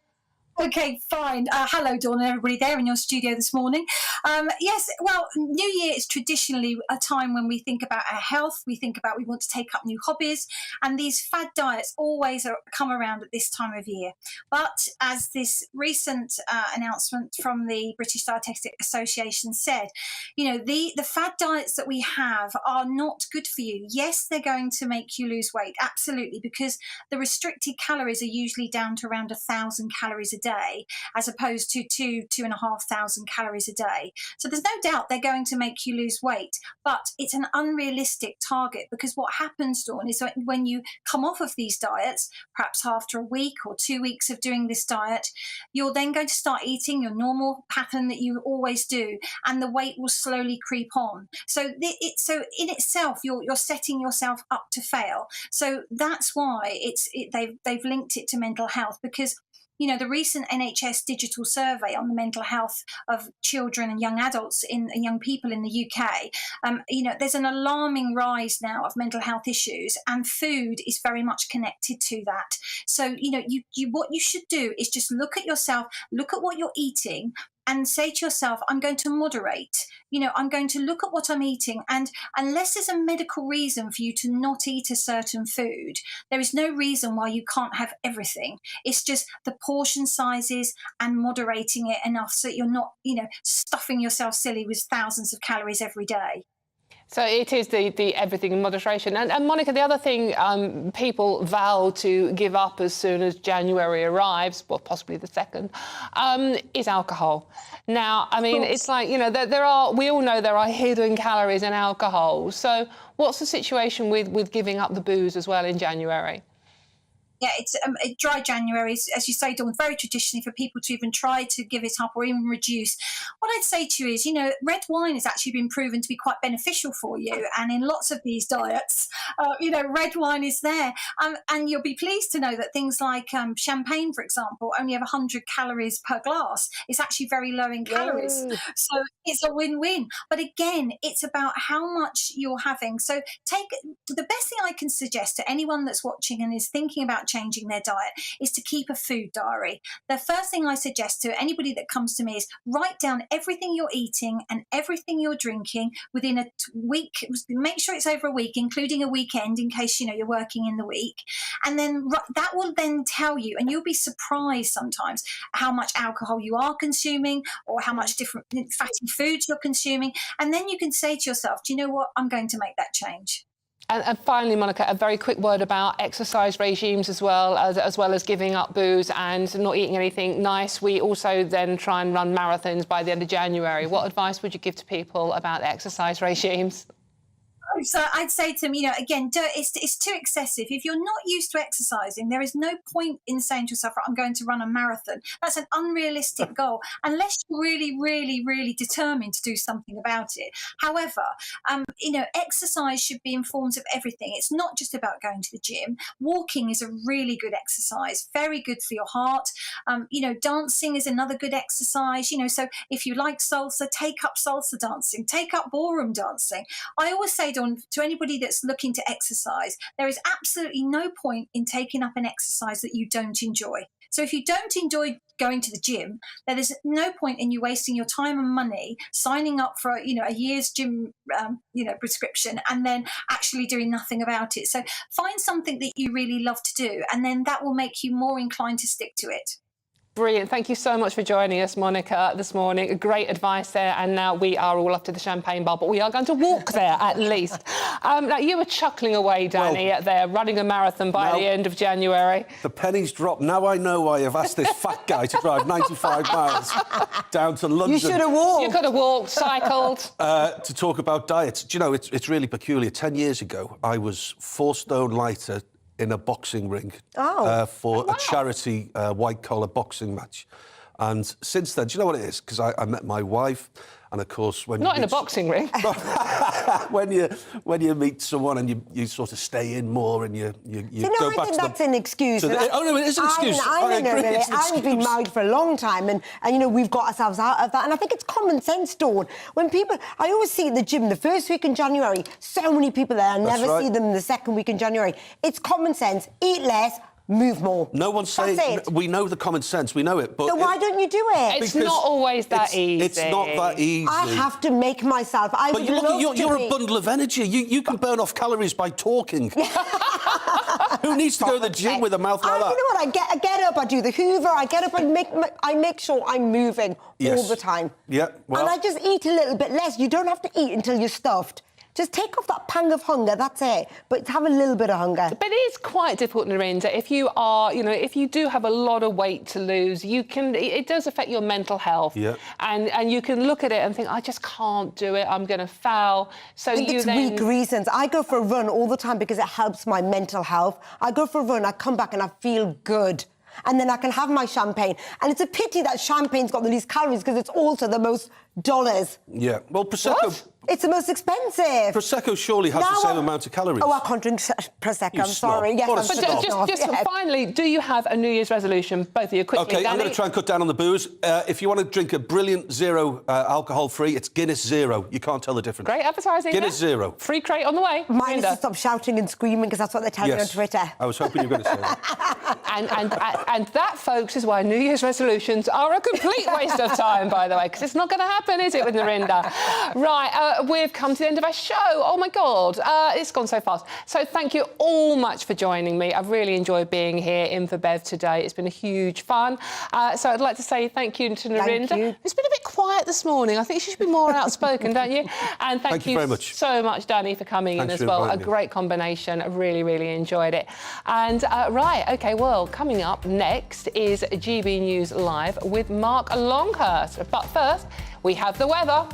OK, fine. Hello, Dawn and everybody there in your studio this morning. Yes, well, New Year is traditionally a time when we think about our health, we think about we want to take up new hobbies, and these fad diets always come around at this time of year. But as this recent announcement from the British Dietetic Association said, you know, the fad diets that we have are not good for you. Yes, they're going to make you lose weight, absolutely, because the restricted calories are usually down to around 1,000 calories a day, as opposed to 2,500 calories a day. So there's no doubt they're going to make you lose weight, but it's an unrealistic target, because what happens, Dawn, is when you come off of these diets, perhaps after a week or 2 weeks of doing this diet, you're then going to start eating your normal pattern that you always do, and the weight will slowly creep on. So in itself, you're setting yourself up to fail. So that's why they've linked it to mental health, because you know, the recent NHS digital survey on the mental health of children and young adults and young people in the UK, you know, there's an alarming rise now of mental health issues, and food is very much connected to that. So, you know, what you should do is just look at yourself, look at what you're eating, and say to yourself, I'm going to moderate. You know, I'm going to look at what I'm eating, and unless there's a medical reason for you to not eat a certain food, there is no reason why you can't have everything. It's just the portion sizes and moderating it enough so that you're not, you know, stuffing yourself silly with thousands of calories every day. So it is the everything in moderation. And Monica, the other thing people vow to give up as soon as January arrives, well, possibly the 2nd, is alcohol. Now, I mean, it's like, you know, we all know there are hidden calories in alcohol. So what's the situation with giving up the booze as well in January? Yeah, it's dry January, as you say, Dawn, very traditionally for people to even try to give it up or even reduce. What I'd say to you is, you know, red wine has actually been proven to be quite beneficial for you. And in lots of these diets, you know, red wine is there. And you'll be pleased to know that things like champagne, for example, only have 100 calories per glass. It's actually very low in calories. Yay. So it's a win-win. But again, it's about how much you're having. So the best thing I can suggest to anyone that's watching and is thinking about about changing their diet is to keep a food diary. The first thing I suggest to anybody that comes to me is write down everything you're eating and everything you're drinking within a week. Make sure it's over a week, including a weekend in case, you know, you're working in the week. And then that will then tell you, and you'll be surprised sometimes how much alcohol you are consuming or how much different fatty foods you're consuming. And then you can say to yourself, do you know what? I'm going to make that change. And finally, Monica, a very quick word about exercise regimes as well as giving up booze and not eating anything nice. We also then try and run marathons by the end of January. What advice would you give to people about exercise regimes? So I'd say to them, you know, again, it's too excessive. If you're not used to exercising, there is no point in saying to yourself, I'm going to run a marathon. That's an unrealistic goal, unless you're really, really, really determined to do something about it. However, you know, exercise should be in forms of everything. It's not just about going to the gym. Walking is a really good exercise, very good for your heart. You know, dancing is another good exercise. You know, so if you like salsa, take up salsa dancing, take up ballroom dancing. I always say to anybody that's looking to exercise, there is absolutely no point in taking up an exercise that you don't enjoy. So if you don't enjoy going to the gym, then there's no point in you wasting your time and money signing up for, you know, a year's gym, you know, prescription and then actually doing nothing about it. So find something that you really love to do, and then that will make you more inclined to stick to it. Brilliant. Thank you so much for joining us, Monica, this morning. Great advice there. And now we are all off to the champagne bar, but we are going to walk there at least. Now, you were chuckling away, Danny, there, running a marathon by the end of January. The pennies dropped. Now I know why I've asked this fat guy to drive 95 miles down to London. You should have walked. You could have walked, cycled. To talk about diets. Do you know, it's really peculiar. 10 years ago, I was 4 stone lighter in a boxing ring for a charity white-collar boxing match. And since then, do you know what it is? Because I met my wife, and of course... Not in a boxing ring. when you meet someone and you sort of stay in more and you go back to... I think that's an excuse. Oh, no, it is an excuse. I agree. I've been married for a long time, and you know, we've got ourselves out of that. And I think it's common sense, Dawn. When people... I always see at the gym the first week in January, so many people there. I never see them the second week in January. It's common sense. Eat less, move more. No one's saying... We know the common sense, we know it, but... So why don't you do it? It's not always that easy. It's not that easy. I have to make myself... But you're a bundle of energy. You can burn off calories by talking. Who needs to go to the gym with a mouth like that? You know what? I get up, I do the Hoover, I get up and I make sure I'm moving all the time. Yeah, well... And I just eat a little bit less. You don't have to eat until you're stuffed. Just take off that pang of hunger, that's it. But have a little bit of hunger. But it is quite difficult, Narinda. If you are, you know, if you do have a lot of weight to lose, it does affect your mental health. Yeah. And you can look at it and think, I just can't do it, I'm going to foul. So I think it's weak reasons. I go for a run all the time because it helps my mental health. I go for a run, I come back and I feel good. And then I can have my champagne. And it's a pity that champagne's got the least calories because it's also the most dollars. Yeah. Well, Prosecco... What? It's the most expensive. Prosecco surely has the same amount of calories. Oh, I can't drink Prosecco, I'm sorry. Yes, but just finally, do you have a New Year's resolution, both of you, quickly, OK, I'm going to try and cut down on the booze. If you want to drink a brilliant zero alcohol-free, it's Guinness Zero. You can't tell the difference. Great advertising. Guinness Zero. Free crate on the way. Mine is to stop shouting and screaming because that's what they tell me on Twitter. I was hoping you were going to say that. and that, folks, is why New Year's resolutions are a complete waste of time, by the way, because it's not going to happen, is it, with Narinda? Right, we've come to the end of our show. Oh, my God. It's gone so fast. So thank you all much for joining me. I've really enjoyed being here in for Bev today. It's been a huge fun. So I'd like to say thank you to Narinda. Thank you. It's been a bit quiet this morning. I think she should be more outspoken, don't you? And thank you very much. so much, Danny, for coming in as well. A great combination. I really, really enjoyed it. And right, OK, well, coming up next is GB News Live with Mark Longhurst. But first, we have the weather.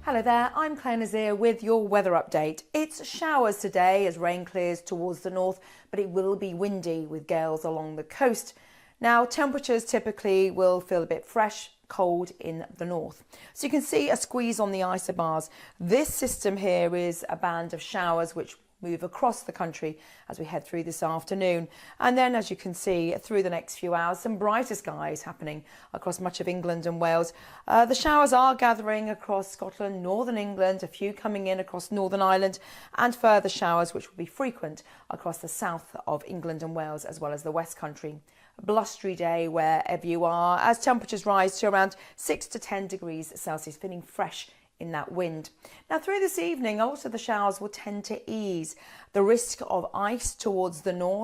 Hello there, I'm Claire Nazir with your weather update. It's showers today as rain clears towards the north, but it will be windy with gales along the coast. Now, temperatures typically will feel a bit fresh, cold in the north. So you can see a squeeze on the isobars. This system here is a band of showers which move across the country as we head through this afternoon. And then, as you can see, through the next few hours, some brighter skies happening across much of England and Wales. The showers are gathering across Scotland, northern England, a few coming in across Northern Ireland, and further showers which will be frequent across the south of England and Wales as well as the West Country. A blustery day wherever you are as temperatures rise to around 6 to 10 degrees Celsius, feeling fresh in that wind. Now through this evening, a lot of the showers will tend to ease. The risk of ice towards the north